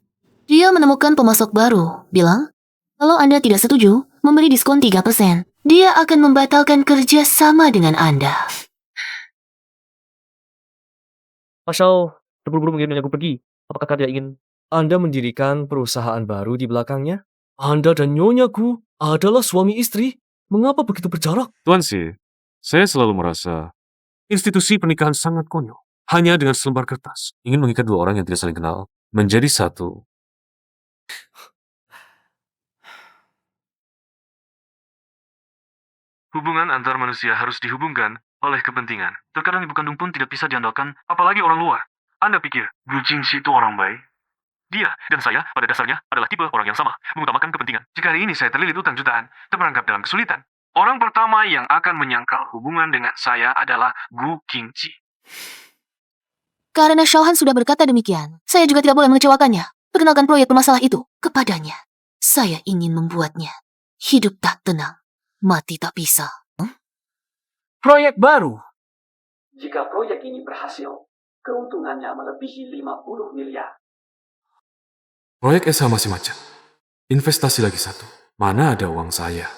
dia menemukan pemasok baru. Bilang, kalau Anda tidak setuju, memberi diskon 3%. Dia akan membatalkan kerja sama dengan Anda. Asal terburu-buru mengirimnya aku pergi. Apakah tidak ingin Anda mendirikan perusahaan baru di belakangnya? Anda dan nyonyaku adalah suami istri. Mengapa begitu berjarak? Tuan Si, saya selalu merasa institusi pernikahan sangat konyol. Hanya dengan selembar kertas, ingin mengikat dua orang yang tidak saling kenal menjadi satu. Hubungan antar manusia harus dihubungkan oleh kepentingan. Terkadang ibu kandung pun tidak bisa diandalkan, apalagi orang luar. Anda pikir Gu Jingxi itu orang baik? Dia dan saya pada dasarnya adalah tipe orang yang sama, mengutamakan kepentingan. Jika hari ini saya terlilit utang jutaan, terperangkap dalam kesulitan, orang pertama yang akan menyangkal hubungan dengan saya adalah Gu Qingqi. Karena Xiaohan sudah berkata demikian, saya juga tidak boleh mengecewakannya. Perkenalkan proyek bermasalah itu kepadanya. Saya ingin membuatnya hidup tak tenang, mati tak bisa. Proyek baru. Jika proyek ini berhasil, keuntungannya melebihi 50 miliar. Proyek SH masih macet. Investasi lagi satu. Mana ada uang saya?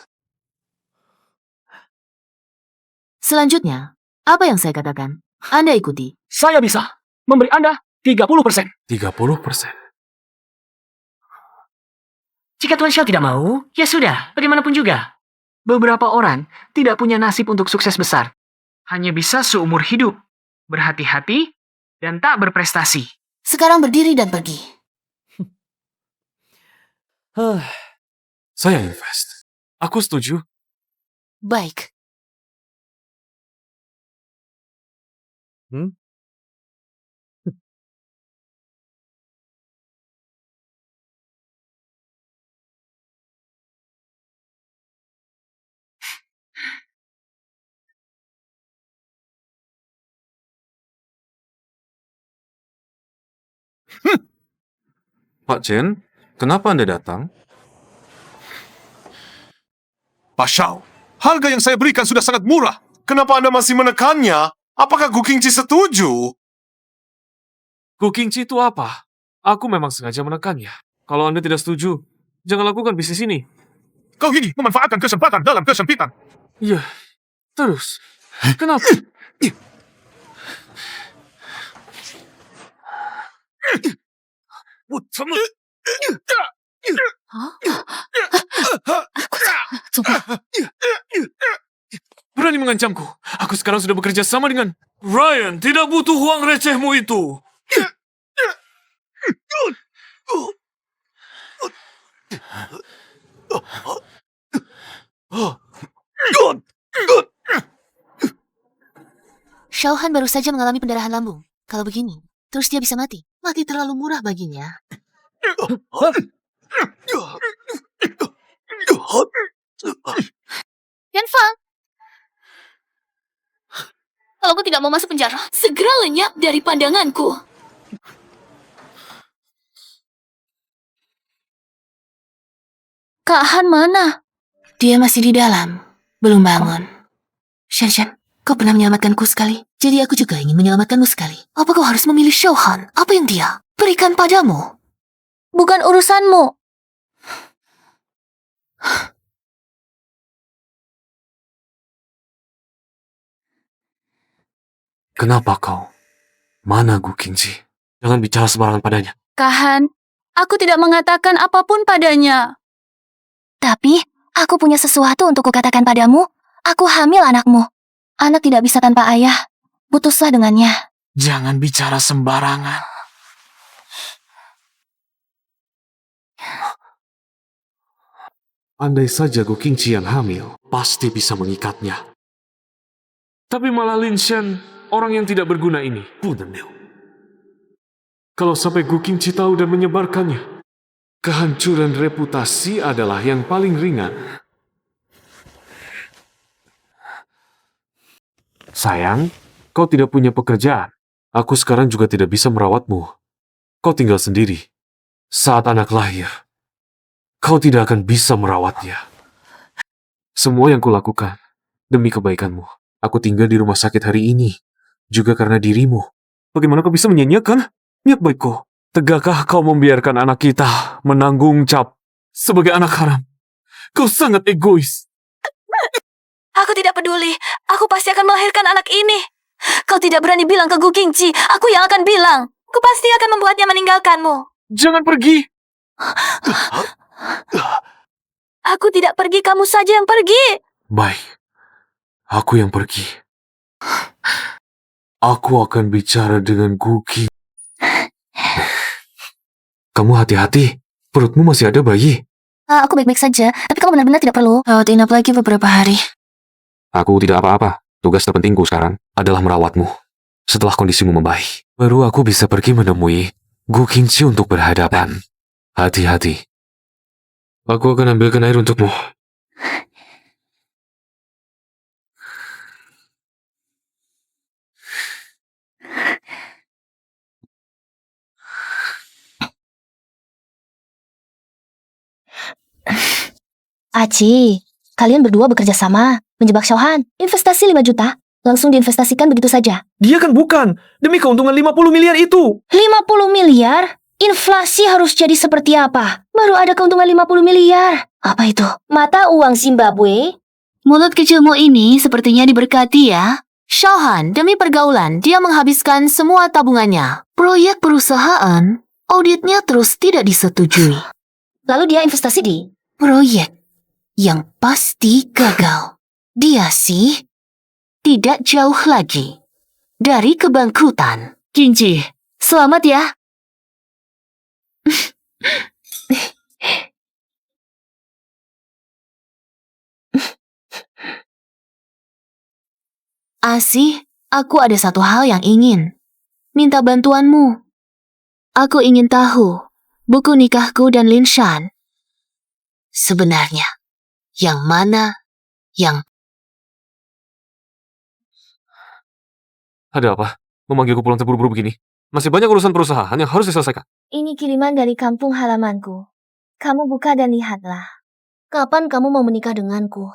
Selanjutnya, apa yang saya katakan? Anda ikuti. Saya bisa memberi Anda 30%. 30%. Jika Tuan Xiao tidak mau, ya sudah, bagaimanapun juga. Beberapa orang tidak punya nasib untuk sukses besar. Hanya bisa seumur hidup, berhati-hati, dan tak berprestasi. Sekarang berdiri dan pergi. Saya invest. Aku setuju. Baik. Pak Chen, kenapa Anda datang? Pak Xiao, harga yang saya berikan sudah sangat murah. Kenapa Anda masih menekannya? Apakah Gu Qingqi setuju? Gu Qingqi itu apa? Aku memang sengaja menekannya. Kalau Anda tidak setuju, jangan lakukan bisnis ini. Kau ini memanfaatkan kesempatan dalam kesempitan. Iya, terus. Kenapa? Berani mengancamku. Aku sekarang sudah bekerja sama dengan Ryan tidak butuh uang recehmu itu. Xiaohan baru saja mengalami pendarahan lambung. Kalau begini, terus dia bisa mati. Mati terlalu murah baginya. Yanfang, kalau aku tidak mau masuk penjara, segera lenyap dari pandanganku. Kak Han mana? Dia masih di dalam. Belum bangun. Shen, kau pernah menyelamatkanku sekali. Jadi aku juga ingin menyelamatkanmu sekali. Apa kau harus memilih Xiaohan? Apa yang dia berikan padamu? Bukan urusanmu. Kenapa kau? Mana Gu Qingji? Jangan bicara sembarangan padanya. Kak Han, aku tidak mengatakan apapun padanya. Tapi, aku punya sesuatu untuk kukatakan padamu. Aku hamil anakmu. Anak tidak bisa tanpa ayah. Putuslah dengannya. Jangan bicara sembarangan. Andai saja Gu Qingji yang hamil, pasti bisa mengikatnya. Tapi malah Lin Shen, orang yang tidak berguna ini, Punenil. Kalau sampai Gu Qingji tahu dan menyebarkannya, kehancuran reputasi adalah yang paling ringan. Sayang, kau tidak punya pekerjaan. Aku sekarang juga tidak bisa merawatmu. Kau tinggal sendiri. Saat anak lahir, kau tidak akan bisa merawatnya. Semua yang kulakukan demi kebaikanmu. Aku tinggal di rumah sakit hari ini juga karena dirimu. Bagaimana kau bisa menyanyiakan niat baikku? Tegakkah kau membiarkan anak kita menanggung cap sebagai anak haram? Kau sangat egois. Aku tidak peduli. Aku pasti akan melahirkan anak ini. Kau tidak berani bilang ke Gu Qingji. Aku yang akan bilang. Aku pasti akan membuatnya meninggalkanmu. Jangan pergi. Aku tidak pergi, kamu saja yang pergi. Baik, aku yang pergi. Aku akan bicara dengan Gu Qingji. Kamu hati-hati, perutmu masih ada bayi. Aku baik-baik saja, tapi kamu benar-benar tidak perlu rawat inap lagi beberapa hari. Aku tidak apa-apa. Tugas terpentingku sekarang adalah merawatmu. Setelah kondisimu membaik, baru aku bisa pergi menemui Gu Qingji untuk berhadapan. Hati-hati. Aku akan ambilkan air untukmu. Aci, kalian berdua bekerja sama, menjebak Xiaohan. Investasi 5 juta, langsung diinvestasikan begitu saja. Dia kan bukan. Demi keuntungan 50 miliar itu. 50 miliar? Inflasi harus jadi seperti apa? Baru ada keuntungan 50 miliar. Apa itu? Mata uang Zimbabwe? Mulut kecilmu ini sepertinya diberkati ya. Xiaohan, demi pergaulan, dia menghabiskan semua tabungannya. Proyek perusahaan, auditnya terus tidak disetujui. Lalu dia investasi di proyek yang pasti gagal. Dia sih tidak jauh lagi dari kebangkrutan. Qingji, selamat ya. Asih, aku ada satu hal yang ingin minta bantuanmu. Aku ingin tahu buku nikahku dan Lin Shan. Sebenarnya, yang mana yang... Ada apa? Memanggilku pulang terburu-buru begini? Masih banyak urusan perusahaan yang harus diselesaikan. Ini kiriman dari kampung halamanku. Kamu buka dan lihatlah. Kapan kamu mau menikah denganku?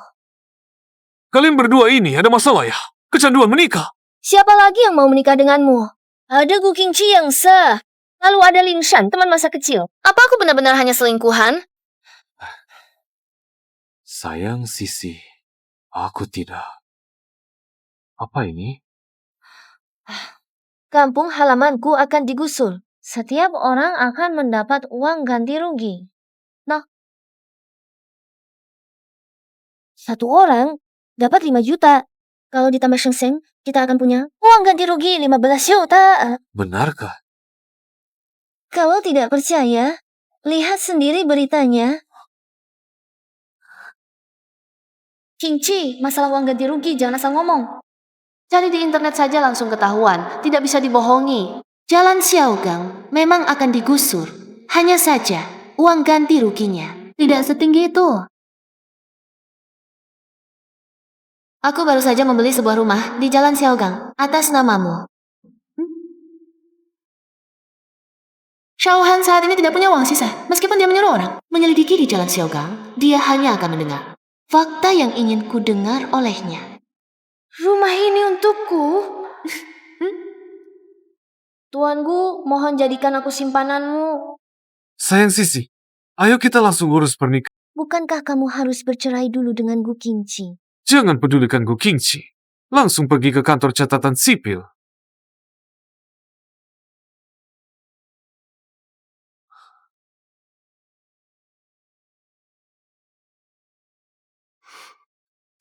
Kalian berdua ini ada masalah ya? Kecanduan menikah. Siapa lagi yang mau menikah denganmu? Ada Gu Qingji yang sah. Lalu ada Lin Shan, teman masa kecil. Apa aku benar-benar hanya selingkuhan? Sayang Sisi, aku tidak. Apa ini? Kampung halamanku akan digusur. Setiap orang akan mendapat uang ganti rugi. Nah, satu orang dapat 5 juta. Kalau ditambah Sheng, kita akan punya uang ganti rugi 15 juta. Benarkah? Kalau tidak percaya, lihat sendiri beritanya. Qingji, masalah uang ganti rugi jangan asal ngomong. Cari di internet saja langsung ketahuan, tidak bisa dibohongi. Jalan Xiaogang memang akan digusur. Hanya saja, uang ganti ruginya tidak setinggi itu. Aku baru saja membeli sebuah rumah di Jalan Xiaogang atas namamu. Xiaohan saat ini tidak punya uang sisa, meskipun dia menyuruh orang menyelidiki di Jalan Xiaogang, dia hanya akan mendengar fakta yang ingin ku dengar olehnya. Rumah ini untukku. Tuanku, mohon jadikan aku simpananmu. Sayang Sisi, ayo kita langsung urus pernikahan. Bukankah kamu harus bercerai dulu dengan Gu Qingqi? Jangan pedulikan Gu Qingqi. Langsung pergi ke kantor catatan sipil.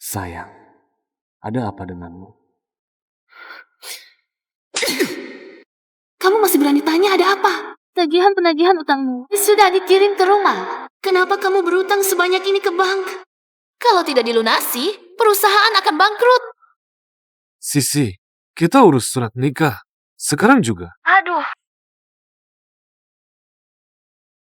Sayang, ada apa denganmu? Kamu masih berani tanya ada apa? Tagihan-penagihan utangmu. Sudah dikirim ke rumah. Kenapa kamu berutang sebanyak ini ke bank? Kalau tidak dilunasi, perusahaan akan bangkrut. Sisi, kita urus surat nikah. Sekarang juga. Aduh.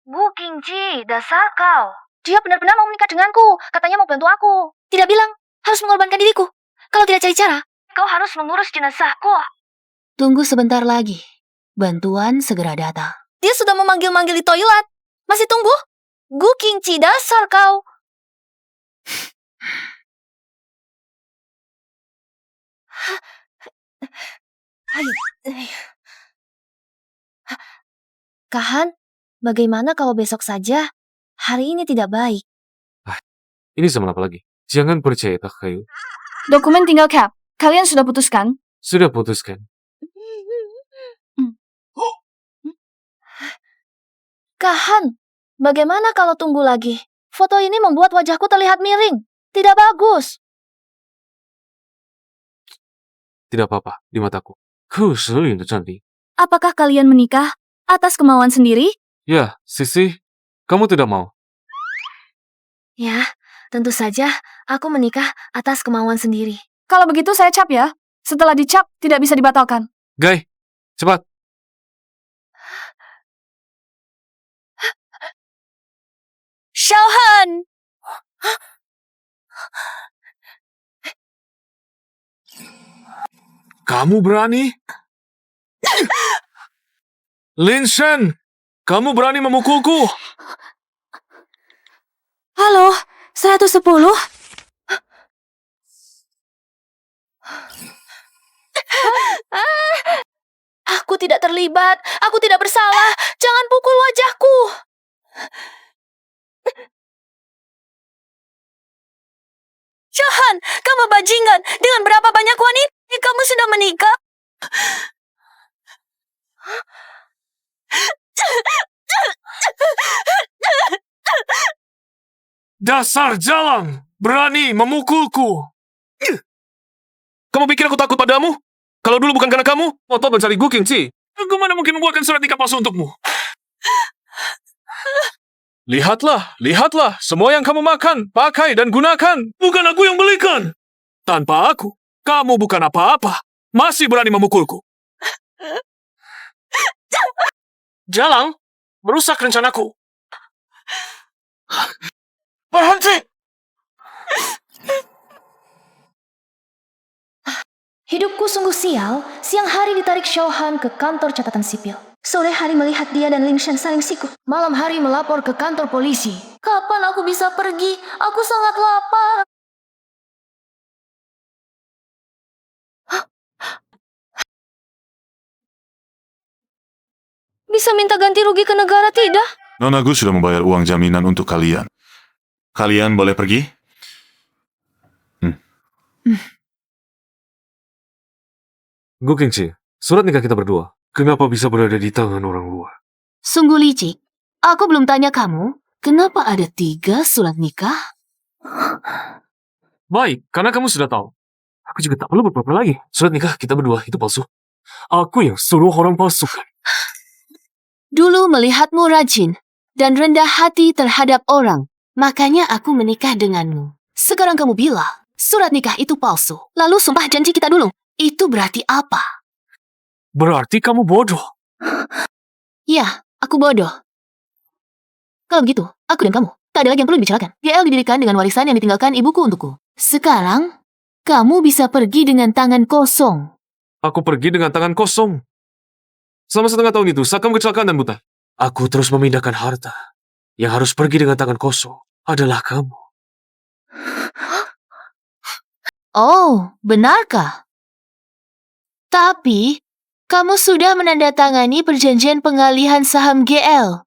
Gu Qingqi, dasar kau. Dia benar-benar mau menikah denganku. Katanya mau bantu aku. Tidak bilang harus mengorbankan diriku. Kalau tidak cari cara, kau harus mengurus jenazahku. Tunggu sebentar lagi. Bantuan segera datang. Dia sudah memanggil-manggil di toilet. Masih tunggu? Gu Qingqi, dasar kau. Kahan, bagaimana kalau besok saja? Hari ini tidak baik. Ini sama apa lagi? Jangan percaya tak kayu. Dokumen tinggal cap. Kalian sudah putuskan? Sudah putuskan. Kahan, bagaimana kalau tunggu lagi? Foto ini membuat wajahku terlihat miring. Tidak bagus. Tidak apa-apa di mataku. Keselin tuh cantik. Apakah kalian menikah atas kemauan sendiri? Ya, Sisi, kamu tidak mau. Ya, tentu saja aku menikah atas kemauan sendiri. Kalau begitu saya cap ya. Setelah dicap, tidak bisa dibatalkan. Gai, cepat. Xiaohan! Kamu berani? Lin Shen, kamu berani memukulku? Halo, 110? Aku tidak terlibat. Aku tidak bersalah. Jangan pukul wajahku. Xiaohan, kamu bajingan. Dengan berapa banyak wanita kamu sudah menikah? Dasar jalang, berani memukulku. Kamu pikir aku takut padamu? Kalau dulu bukan karena kamu, otot mencari Gu Qingqi. Aku mana mungkin membuatkan surat nikah palsu untukmu? Lihatlah, lihatlah, semua yang kamu makan, pakai dan gunakan. Bukan aku yang belikan. Tanpa aku, kamu bukan apa-apa. Masih berani memukulku. Jalang, merusak rencanaku. Berhenti! Hidupku sungguh sial. Siang hari ditarik Xiaohan ke kantor catatan sipil. Sore hari melihat dia dan Lin Shen saling sikut. Malam hari melapor ke kantor polisi. Kapan aku bisa pergi? Aku sangat lapar. Bisa minta ganti rugi ke negara, tidak? Nona Gu sudah membayar uang jaminan untuk kalian. Kalian boleh pergi? Gu Qingqi, surat nikah kita berdua, kenapa bisa berada di tangan orang luar? Sungguh licik. Aku belum tanya kamu, kenapa ada 3 surat nikah? Baik, karena kamu sudah tahu. Aku juga tak perlu berpura-pura lagi. Surat nikah kita berdua itu palsu. Aku yang suruh orang palsukan. Dulu melihatmu rajin dan rendah hati terhadap orang, makanya aku menikah denganmu. Sekarang kamu bilang surat nikah itu palsu. Lalu sumpah janji kita dulu. Itu berarti apa? Berarti kamu bodoh. Ya, aku bodoh. Kalau begitu, aku dan kamu, tak ada lagi yang perlu dibicarakan. GL didirikan dengan warisan yang ditinggalkan ibuku untukku. Sekarang, kamu bisa pergi dengan tangan kosong. Aku pergi dengan tangan kosong. Selama setengah tahun itu, saat kamu kecelakaan dan buta, aku terus memindahkan harta. Yang harus pergi dengan tangan kosong adalah kamu. Oh, benarkah? Tapi, kamu sudah menandatangani perjanjian pengalihan saham GL.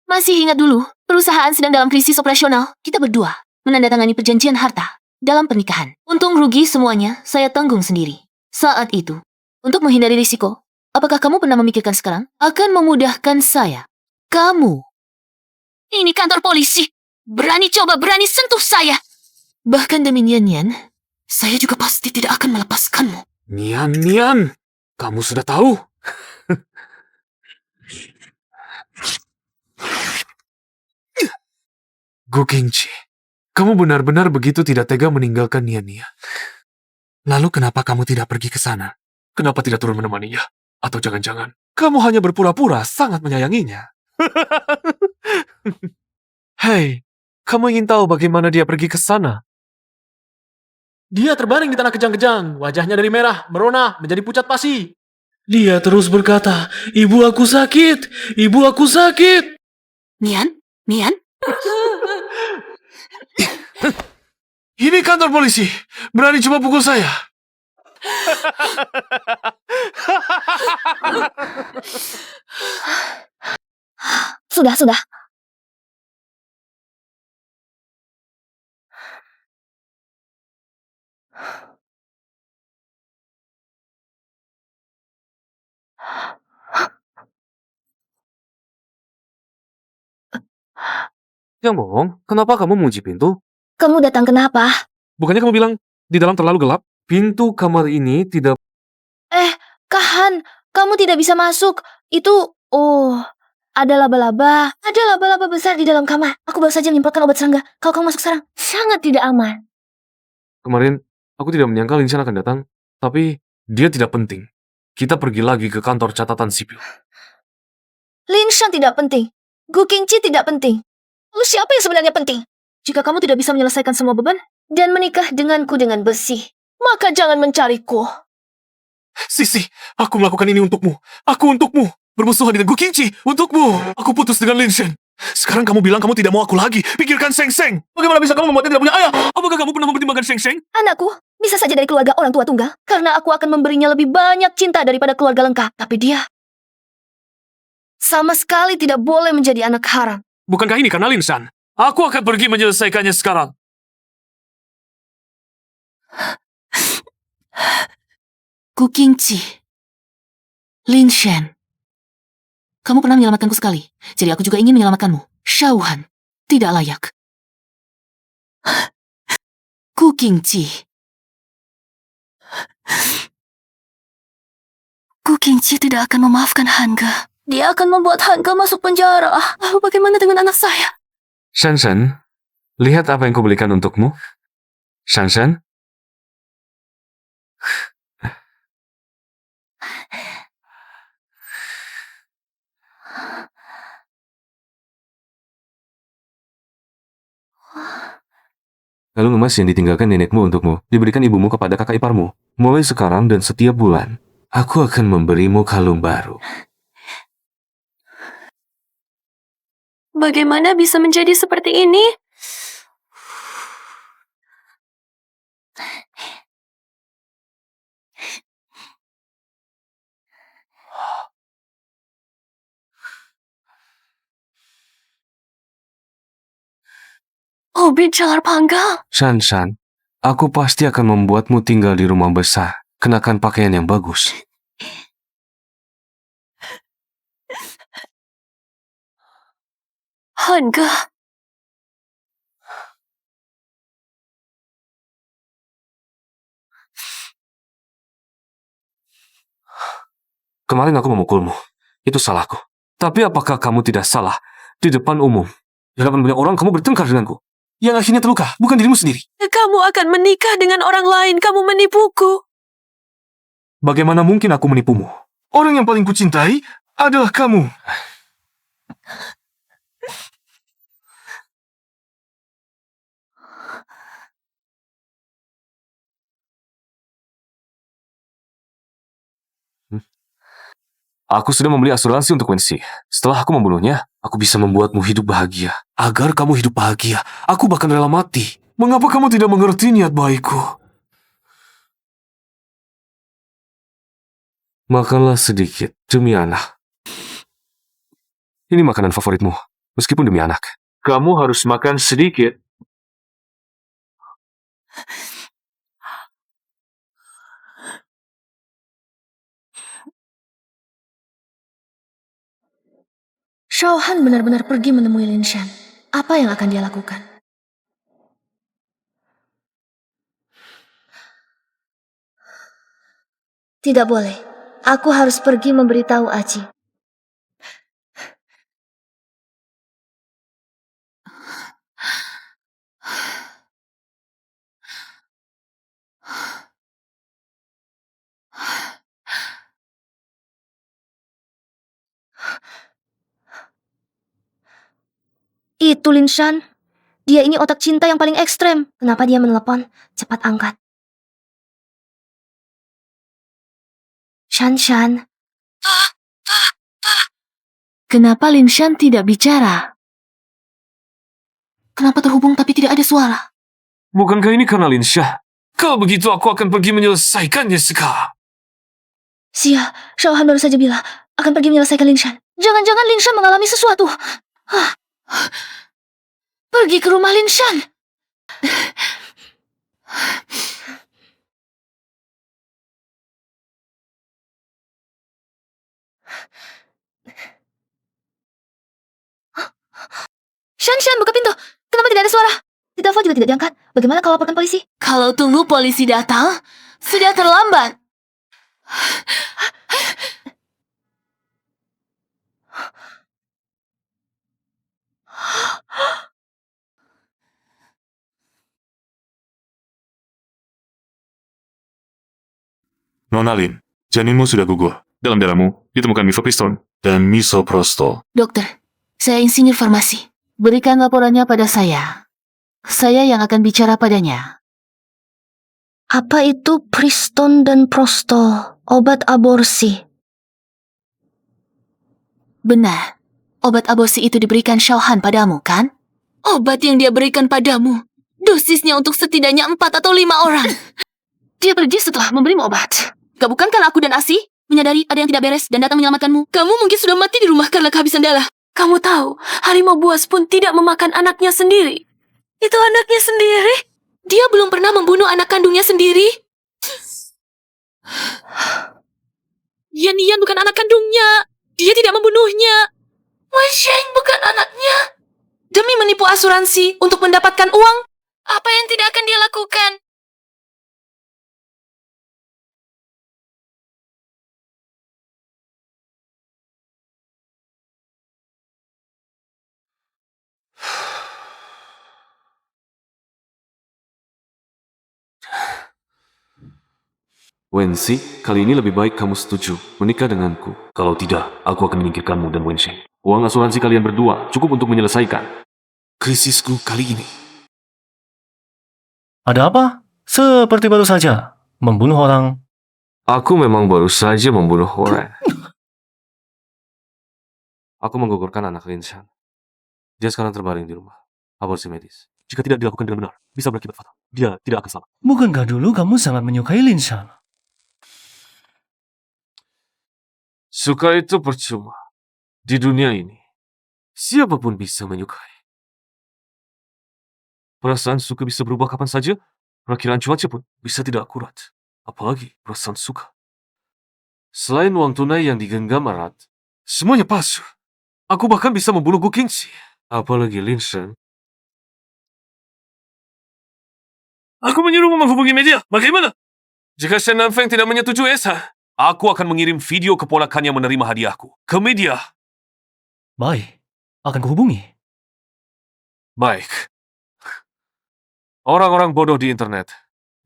Masih ingat dulu, perusahaan sedang dalam krisis operasional. Kita berdua menandatangani perjanjian harta dalam pernikahan. Untung rugi semuanya, saya tanggung sendiri. Saat itu, untuk menghindari risiko, apakah kamu pernah memikirkan sekarang akan memudahkan saya? Kamu. Ini kantor polisi. Berani berani sentuh saya. Bahkan demi Nian, saya juga pasti tidak akan melepaskanmu. Nian, kamu sudah tahu. Gu Qingqi, kamu benar-benar begitu tidak tega meninggalkan Nian. Lalu kenapa kamu tidak pergi ke sana? Kenapa tidak turun menemaninya? Atau jangan-jangan kamu hanya berpura-pura sangat menyayanginya? Hei, kamu ingin tahu bagaimana dia pergi ke sana? Dia terbaring di tanah kejang-kejang, wajahnya dari merah, merona, menjadi pucat pasi. Dia terus berkata, "Ibu aku sakit, ibu aku sakit." Nian? Ini kantor polisi, berani coba pukul saya. Sudah. Yang bohong, kenapa kamu mengunci pintu? Kamu datang kenapa? Bukannya kamu bilang di dalam terlalu gelap? Pintu kamar ini tidak... Kahan, kamu tidak bisa masuk. Itu, ada laba-laba. Ada laba-laba besar di dalam kamar. Aku baru saja menyemprotkan obat serangga. Kalau kamu masuk sekarang, sangat tidak aman. Kemarin, aku tidak menyangka Linshan akan datang, tapi dia tidak penting. Kita pergi lagi ke kantor catatan sipil. Linshan tidak penting. Gu Qingqi tidak penting. Lalu siapa yang sebenarnya penting? Jika kamu tidak bisa menyelesaikan semua beban dan menikah denganku dengan besi, maka jangan mencariku. Sisi, aku melakukan ini untukmu. Aku untukmu. Bermusuhan dengan Gu Qingqi. Untukmu. Aku putus dengan Linshan. Sekarang kamu bilang kamu tidak mau aku lagi. Pikirkan Seng Seng. Bagaimana bisa kamu membuatnya tidak punya ayah? Apakah kamu pernah mempertimbangkan Seng Seng? Anakku bisa saja dari keluarga orang tua tunggal, karena aku akan memberinya lebih banyak cinta daripada keluarga lengkap. Tapi dia sama sekali tidak boleh menjadi anak haram. Bukankah ini karena Linshan? Aku akan pergi menyelesaikannya sekarang. Gu Qingqi. Linshan. Kamu pernah menyelamatkanku sekali, jadi aku juga ingin menyelamatkanmu. Xiaohan, tidak layak. Gu Qingqi. Gu Qingqi tidak akan memaafkan Hangge. Dia akan membuat Hangge masuk penjara. Lalu bagaimana dengan anak saya? Shanshan, lihat apa yang kubelikan untukmu. Shanshan. Kalung emas yang ditinggalkan nenekmu untukmu diberikan ibumu kepada kakak iparmu. Mulai sekarang dan setiap bulan, aku akan memberimu kalung baru. Bagaimana bisa menjadi seperti ini? Obi jalar panggang. Shanshan, aku pasti akan membuatmu tinggal di rumah besar. Kenakan pakaian yang bagus. Hangge. Kemarin aku memukulmu. Itu salahku. Tapi apakah kamu tidak salah? Di depan umum, di hadapan banyak orang kamu bertengkar denganku. yang akhirnya terluka, bukan dirimu sendiri. Kamu akan menikah dengan orang lain. Kamu menipuku. Bagaimana mungkin aku menipumu? Orang yang paling kucintai adalah kamu. Aku sudah membeli asuransi untuk Wensi. Setelah aku membunuhnya, aku bisa membuatmu hidup bahagia. Agar kamu hidup bahagia, aku bahkan rela mati. Mengapa kamu tidak mengerti niat baikku? Makanlah sedikit demi anak. Ini makanan favoritmu, meskipun demi anak. Kamu harus makan sedikit. Xiaohan benar-benar pergi menemui Lin Shan. Apa yang akan dia lakukan? Tidak boleh. Aku harus pergi memberitahu Aci. Itu Lin Shan. Dia ini otak cinta yang paling ekstrem. Kenapa dia menelepon? Cepat angkat. Shan. Kenapa Lin Shan tidak bicara? Kenapa terhubung tapi tidak ada suara? Bukankah ini karena Lin Shan? Kalau begitu aku akan pergi menyelesaikannya sekarang. Xiaohan baru saja bilang akan pergi menyelesaikan Lin Shan. Jangan-jangan Lin Shan mengalami sesuatu. Pergi ke rumah Lin Shan. Shan, buka pintu. Kenapa tidak ada suara? Telepon juga tidak diangkat. Bagaimana kalau laporkan polisi? Kalau tunggu polisi datang, sudah terlambat. Nona Lin, janinmu sudah gugur. Dalam darahmu ditemukan mifepristone dan misoprostol. Dokter, saya insinyur farmasi. Berikan laporannya pada saya. Saya yang akan bicara padanya. Apa itu Priston dan Prostol? Obat aborsi. Benar. Obat aborsi itu diberikan Xiaohan padamu, kan? Obat yang dia berikan padamu. Dosisnya untuk setidaknya 4 atau 5 orang. Dia pergi setelah memberimu obat. Gak bukankah aku dan Asi menyadari ada yang tidak beres dan datang menyelamatkanmu? Kamu mungkin sudah mati di rumah karena kehabisan darah. Kamu tahu, harimau buas pun tidak memakan anaknya sendiri. Itu anaknya sendiri? Dia belum pernah membunuh anak kandungnya sendiri. Yan bukan anak kandungnya. Dia tidak membunuhnya. Wen Sheng bukan anaknya. Demi menipu asuransi untuk mendapatkan uang, apa yang tidak akan dia lakukan? Wensi, kali ini lebih baik kamu setuju menikah denganku. Kalau tidak, aku akan menyingkirkanmu dan Wensi. Uang asuransi kalian berdua cukup untuk menyelesaikan krisisku kali ini. Ada apa? Seperti baru saja membunuh orang. Aku memang baru saja membunuh orang. Aku menggugurkan anak Lin Shan. Dia sekarang terbaring di rumah. Aborsi medis. Jika tidak dilakukan dengan benar, bisa berakibat fatal. Dia tidak akan selamat. Bukankah dulu kamu sangat menyukai Lin Shan? Suka itu percuma. Di dunia ini, siapapun bisa menyukai. Perasaan suka bisa berubah kapan saja. Perakiraan cuaca pun bisa tidak akurat. Apalagi perasaan suka. Selain uang tunai yang digenggam erat, semuanya palsu. Aku bahkan bisa membunuh Gu Qingqi. Apalagi Lin Shan. Aku menyuruhmu menghubungi media. Bagaimana? Jika Shen Nanfeng tidak menyetujui Esa, aku akan mengirim video keponakan yang menerima hadiahku ke media. Baik, akan kuhubungi. Baik. Orang-orang bodoh di internet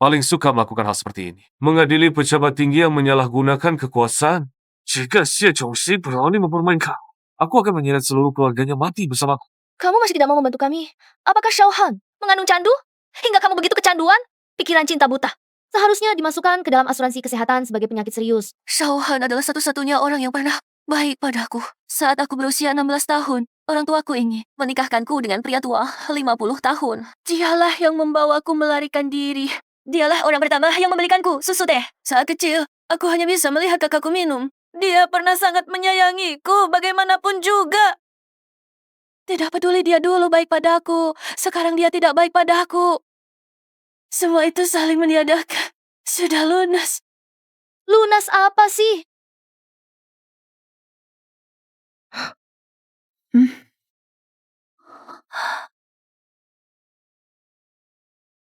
paling suka melakukan hal seperti ini. Mengadili pejabat tinggi yang menyalahgunakan kekuasaan. Jika Xie Chongxi berani mempermainkan, aku akan menyeret seluruh keluarganya mati bersamaku. Kamu masih tidak mau membantu kami? Apakah Xiaohan mengandung candu? Hingga kamu begitu kecanduan? Pikiran cinta buta. Seharusnya dimasukkan ke dalam asuransi kesehatan sebagai penyakit serius. Xiaohan adalah satu-satunya orang yang pernah baik padaku. Saat aku berusia 16 tahun, orang tuaku ingin menikahkanku dengan pria tua 50 tahun. Dialah yang membawaku melarikan diri. Dialah orang pertama yang membelikanku susu teh. Saat kecil, aku hanya bisa melihat kakakku minum. Dia pernah sangat menyayangiku bagaimanapun juga. Tidak peduli dia dulu baik padaku, sekarang dia tidak baik padaku. Semua itu saling meniadakan. Sudah lunas. Lunas apa sih?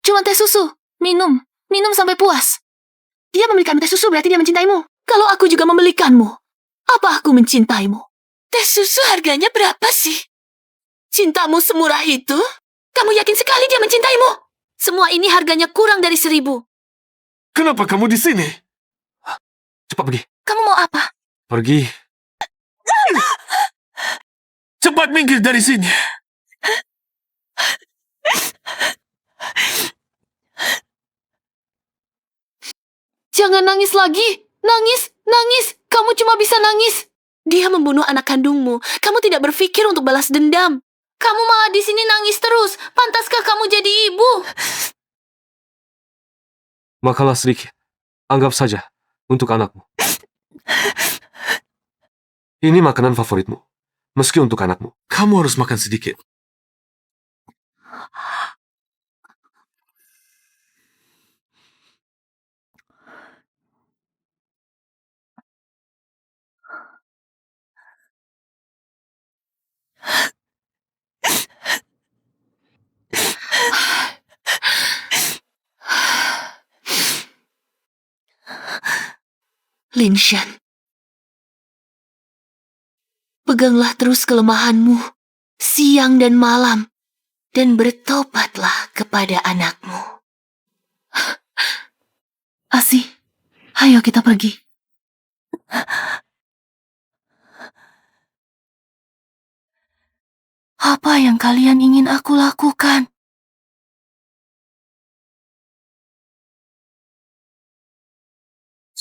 Cuma teh susu. Minum. Minum sampai puas. Dia membelikan teh susu berarti dia mencintaimu. Kalau aku juga membelikanmu, apa aku mencintaimu? Teh susu harganya berapa sih? Cintamu semurah itu? Kamu yakin sekali dia mencintaimu? Semua ini harganya kurang dari 1.000. Kenapa kamu di sini? Cepat pergi. Kamu mau apa? Pergi. Cepat minggir dari sini. Jangan nangis lagi. Nangis, nangis. Kamu cuma bisa nangis. Dia membunuh anak kandungmu. Kamu tidak berpikir untuk balas dendam. Kamu malah di sini nangis terus. Pantaskah kamu jadi ibu? Makanlah sedikit. Anggap saja untuk anakmu. Ini makanan favoritmu. Meski untuk anakmu, kamu harus makan sedikit. Linshan, peganglah terus kelemahanmu siang dan malam dan bertobatlah kepada anakmu. Asi, ayo kita pergi. Apa yang kalian ingin aku lakukan?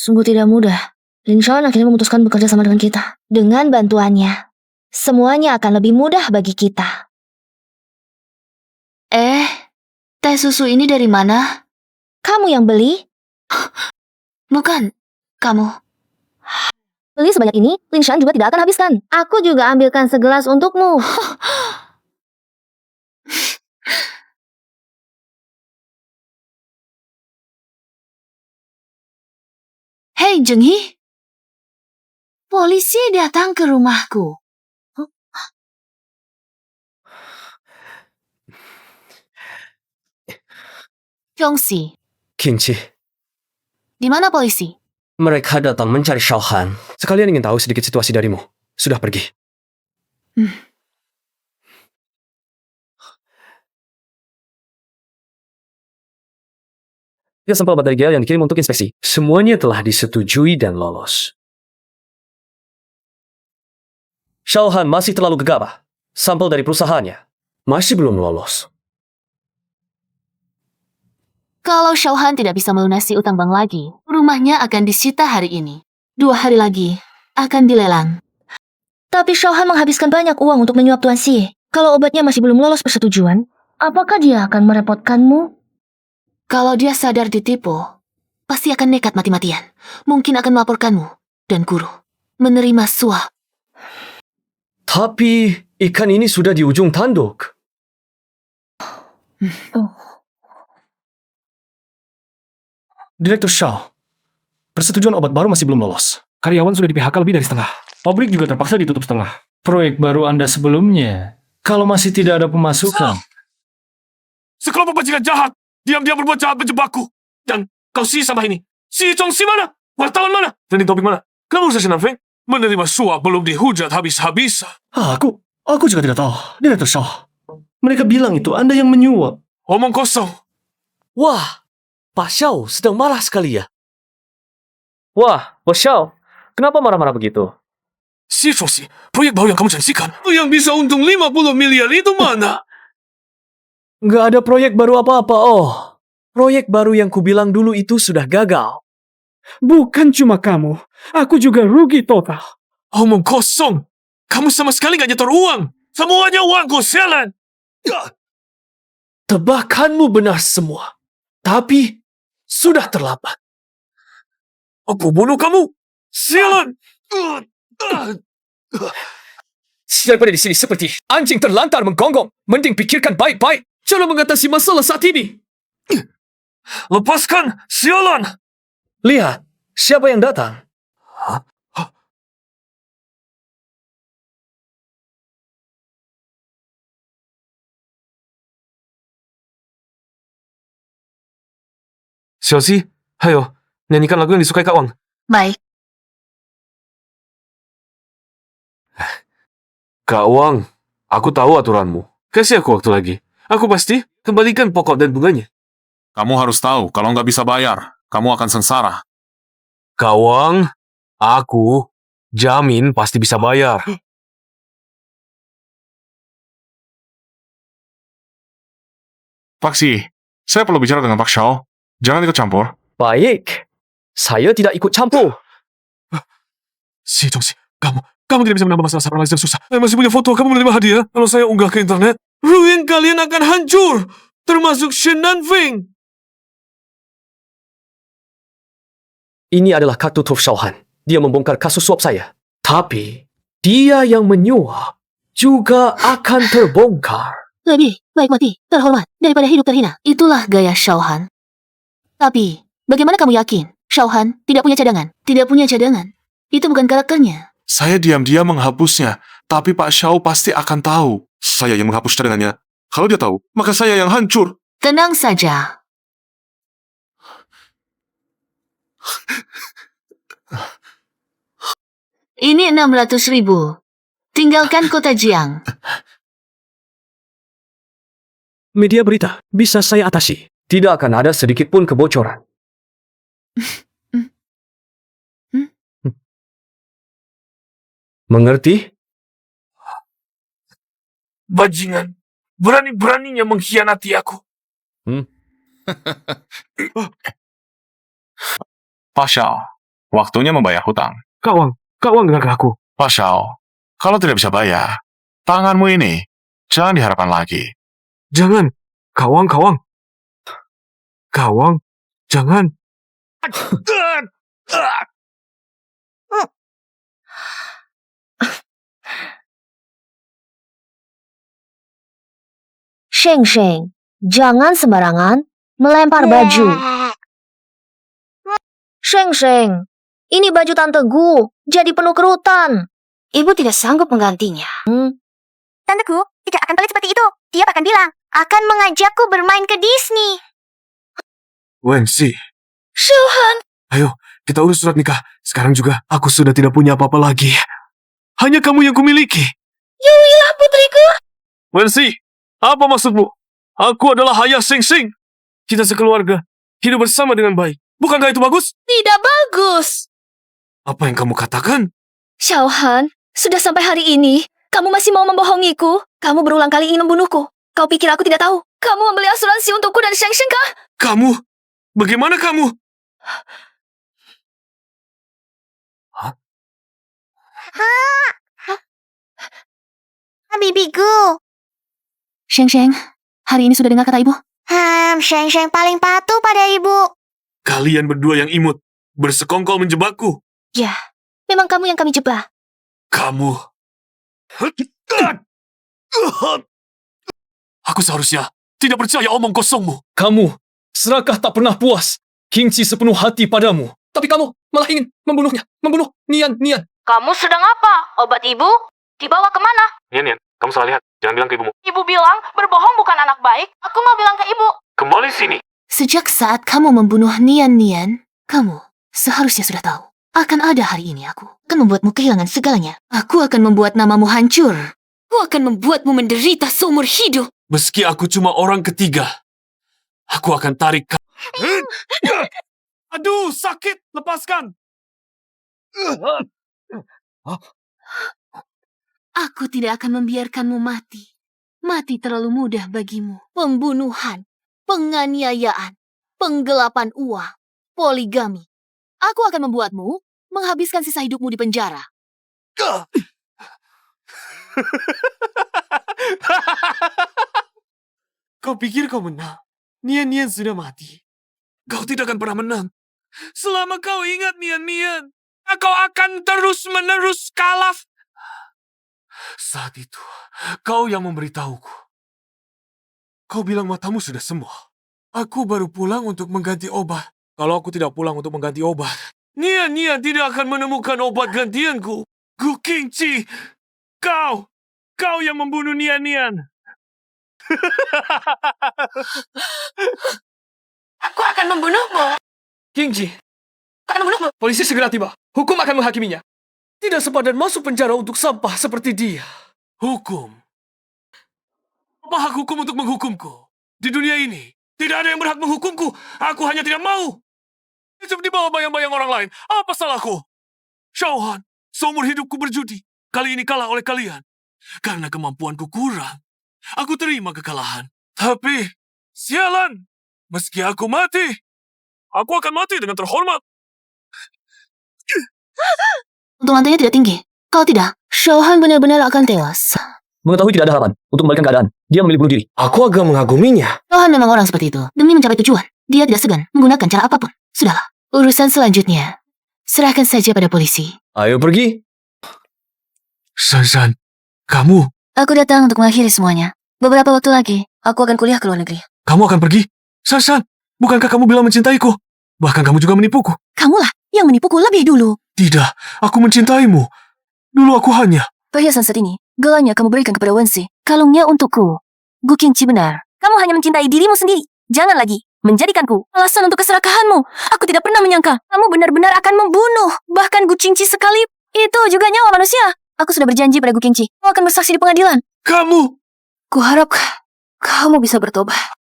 Sungguh tidak mudah. Linshan akhirnya memutuskan bekerja sama dengan kita. Dengan bantuannya, semuanya akan lebih mudah bagi kita. Teh susu ini dari mana? Kamu yang beli? Bukan, kamu. Beli sebanyak ini, Linshan juga tidak akan habiskan. Aku juga ambilkan segelas untukmu. Hei, Jenghi. Polisi datang ke rumahku. Chongxi, Qingqi, di mana polisi? mereka datang mencari Xiaohan. Sekalian ingin tahu sedikit situasi darimu. Sudah pergi. Dia sampel obat dari GL yang dikirim untuk inspeksi. Semuanya telah disetujui dan lolos. Xiaohan masih terlalu gegabah. Sampel dari perusahaannya masih belum lolos. Kalau Xiaohan tidak bisa melunasi utang bank lagi, rumahnya akan disita hari ini. 2 hari lagi akan dilelang. Tapi Xiaohan menghabiskan banyak uang untuk menyuap Tuan Xie. Kalau obatnya masih belum lolos persetujuan, apakah dia akan merepotkanmu? Kalau dia sadar ditipu, pasti akan nekat mati-matian. Mungkin akan melaporkanmu dan guru. Menerima suap. Tapi ikan ini sudah di ujung tanduk. Direktur Shaw, persetujuan obat baru masih belum lolos. Karyawan sudah di PHK lebih dari setengah. Pabrik juga terpaksa ditutup setengah. Proyek baru Anda sebelumnya, kalau masih tidak ada pemasukan. Sekelompok bajingan jahat. Diam-diam berbuat jahat menjebakku. Dan kau sama ini. Si Chongxi mana? Wartawan mana? Dan di topik mana? Kamu Sasi Nanfeng menerima suap belum dihujat habis-habisan. Aku juga tidak tahu. Direktur Shaw, mereka bilang itu Anda yang menyuap. Omong kosong. Wah, Pak Xiao sedang marah sekali ya. Wah, Bos Xiao, kenapa marah-marah begitu? Si Chongxi, proyek baru yang kamu janjikan, yang bisa untung 50 miliar itu mana? Nggak ada proyek baru apa-apa, oh. Proyek baru yang kubilang dulu itu sudah gagal. Bukan cuma kamu, aku juga rugi total. Omong kosong. Kamu sama sekali gak nyetor uang. Semuanya uangku, sialan. Tebakanmu benar semua. Tapi, sudah terlambat. Aku bunuh kamu. Sialan. Daripada di sini seperti anjing terlantar menggonggong, mending pikirkan baik-baik cara mengatasi masalah saat ini. Lepaskan, sialan. Lihat, siapa yang datang? Xiaoxi, hayo, nyanyikan lagu yang disukai Kak Wang. Baik. Kak Wang, aku tahu aturanmu. Kasih aku waktu lagi. Aku pasti kembalikan pokok dan bunganya. Kamu harus tahu, kalau nggak bisa bayar, kamu akan sengsara. Kak Wang, aku jamin pasti bisa bayar. Pak Si, saya perlu bicara dengan Pak Xiao. Jangan ikut campur. Baik, saya tidak ikut campur. Si Chongxi, kamu tidak bisa menambah masalah orang lain yang susah. Saya masih punya foto kamu menerima hadiah. Kalau saya unggah ke internet, ruin kalian akan hancur. Termasuk Shen Nanfeng. Ini adalah kartu truf Xiaohan. Dia membongkar kasus suap saya. Tapi, dia yang menyuap juga akan terbongkar. Lebih baik mati terhormat daripada hidup terhina. Itulah gaya Xiaohan. Tapi, bagaimana kamu yakin Xiaohan tidak punya cadangan? Tidak punya cadangan. Itu bukan karakternya. Saya diam-diam menghapusnya, tapi Pak Xiao pasti akan tahu. Saya yang menghapus cadangannya. Kalau dia tahu, maka saya yang hancur. Tenang saja. Ini 600.000. Tinggalkan kota Jiang. Media berita bisa saya atasi. Tidak akan ada sedikit pun kebocoran. Mengerti? Bajingan. Berani-beraninya mengkhianati aku. Pak Xiao, waktunya membayar hutang. Kak Wang dengar aku. Pak Xiao, kalau tidak bisa bayar, tanganmu ini jangan diharapkan lagi. Jangan, Kak Wang. Kak Wang, jangan. Sheng, jangan sembarangan melempar baju. Sheng, ini baju Tante Gu jadi penuh kerutan. Ibu tidak sanggup menggantinya. Tanteku tidak akan pelit seperti itu. Dia akan bilang, akan mengajakku bermain ke Disney. Wenxi, Xiaohan. Ayo, kita urus surat nikah. Sekarang juga, aku sudah tidak punya apa-apa lagi. Hanya kamu yang kumiliki. Yuilah putriku. Wenxi, apa maksudmu? Aku adalah ayah Xing. Kita sekeluarga, hidup bersama dengan baik. Bukankah itu bagus? Tidak bagus. Apa yang kamu katakan? Xiaohan, sudah sampai hari ini, kamu masih mau membohongiku? Kamu berulang kali ingin membunuhku. Kau pikir aku tidak tahu? Kamu membeli asuransi untukku dan Sheng kah? Kamu? Bagaimana kamu? Bibiku. Sheng, hari ini sudah dengar kata ibu? Sheng paling patuh pada ibu. Kalian berdua yang imut, bersekongkol menjebakku. Ya, memang kamu yang kami jebak. Kamu. Aku seharusnya tidak percaya omong kosongmu. Kamu serakah tak pernah puas. Kingci sepenuh hati padamu. Tapi kamu malah ingin membunuhnya. Membunuh Nian. Kamu sedang apa? Obat ibu? Dibawa kemana? Nian, kamu salah lihat. Jangan bilang ke ibumu. Ibu bilang berbohong bukan anak baik. Aku mau bilang ke ibu. Kembali sini. Sejak saat kamu membunuh Nian, kamu seharusnya sudah tahu. Akan ada hari ini aku akan membuatmu kehilangan segalanya. Aku akan membuat namamu hancur. Aku akan membuatmu menderita seumur hidup. Meski aku cuma orang ketiga, Aku akan tarik Aduh, sakit. Lepaskan. Aku tidak akan membiarkanmu mati. Mati terlalu mudah bagimu. Pembunuhan, penganiayaan, penggelapan uang, poligami. Aku akan membuatmu menghabiskan sisa hidupmu di penjara. Kau pikir kau menang? Nian-Nian sudah mati. Kau tidak akan pernah menang. Selama kau ingat Nian-Nian, kau akan terus-menerus kalah. Saat itu, kau yang memberitahuku. Kau bilang matamu sudah sembuh. Aku baru pulang untuk mengganti obat. Kalau aku tidak pulang untuk mengganti obat, Nian-Nian tidak akan menemukan obat gantianku. Gu Qingqi, kau yang membunuh Nian-Nian. Aku akan membunuhmu. Qingqi, Akan membunuhmu. polisi segera tiba. Hukum akan menghakiminya. Tidak sepadan masuk penjara untuk sampah seperti dia. Hukum? Apa hak hukum untuk menghukumku? Di dunia ini, tidak ada yang berhak menghukumku. Aku hanya tidak mau. Hidup di bawah bayang-bayang orang lain. Apa salahku? Shao-Han, seumur hidupku berjudi. Kali ini kalah oleh kalian. Karena kemampuanku kurang. Aku terima kekalahan. Tapi, sialan. Meski aku mati, aku akan mati dengan terhormat. Untung lantainya tidak tinggi. Kalau tidak, Shao-Han benar-benar akan tewas. Mengetahui tidak ada harapan untuk membalikan keadaan, dia memilih bunuh diri. Aku agak mengaguminya. Shao-Han memang orang seperti itu. Demi mencapai tujuan, dia tidak segan menggunakan cara apapun. Sudahlah, urusan selanjutnya. Serahkan saja pada polisi. Ayo pergi. Shan-Shan, kamu... Aku datang untuk mengakhiri semuanya. Beberapa waktu lagi, aku akan kuliah ke luar negeri. Kamu akan pergi? Shan-Shan, bukankah kamu bilang mencintaiku? Bahkan kamu juga menipuku. Kamulah yang menipuku lebih dulu. Tidak, aku mencintaimu. Dulu aku hanya... Perhiasan set ini, gelangnya kamu berikan kepada Wensi. Kalungnya untukku. Gu Qingqi benar. Kamu hanya mencintai dirimu sendiri. Jangan lagi menjadikanku alasan untuk keserakahanmu. Aku tidak pernah menyangka kamu benar-benar akan membunuh. Bahkan Gu Qingqi sekali. Itu juga nyawa manusia. Aku sudah berjanji pada Gu Qingqi. Kamu akan bersaksi di pengadilan. Kamu... Kuharap kamu bisa bertobat.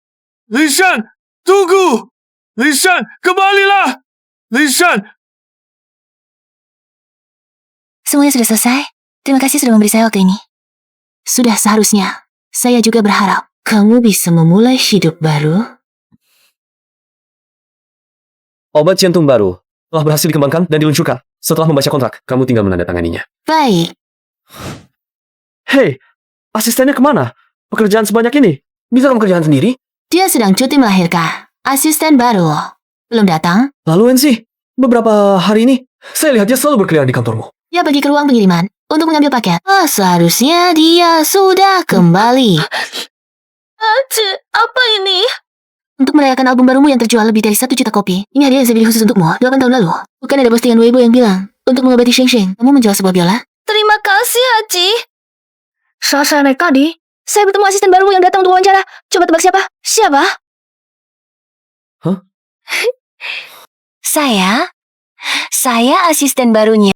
Li Shan, tunggu! Li Shan, kembalilah! Li Shan! Semuanya sudah selesai. Terima kasih sudah memberi saya waktu ini. Sudah seharusnya. Saya juga berharap kamu bisa memulai hidup baru. Obat jantung baru telah berhasil dikembangkan dan diluncurkan. Setelah membaca kontrak, kamu tinggal menandatanganinya. Baik. Hei, asistennya kemana? Pekerjaan sebanyak ini. Bisa kamu kerjaan sendiri? Dia sedang cuti melahirkan. Asisten baru. Belum datang? Lalu Ensi, beberapa hari ini, saya lihat dia selalu berkeliaran di kantormu. Dia pergi ke ruang pengiriman untuk mengambil paket. Seharusnya dia sudah kembali. Apa ini? Untuk merayakan album barumu yang terjual lebih dari 1 juta kopi. Ini hadiah yang saya beli khusus untukmu 8 tahun lalu. Bukan ada postingan Weibo yang bilang, untuk mengobati Sheng Sheng, kamu menjual sebuah biola? Terima kasih, Haji. Saat naik tadi, saya bertemu asisten barumu yang datang untuk wawancara. Coba tebak siapa? Siapa? Hah? Saya asisten barunya.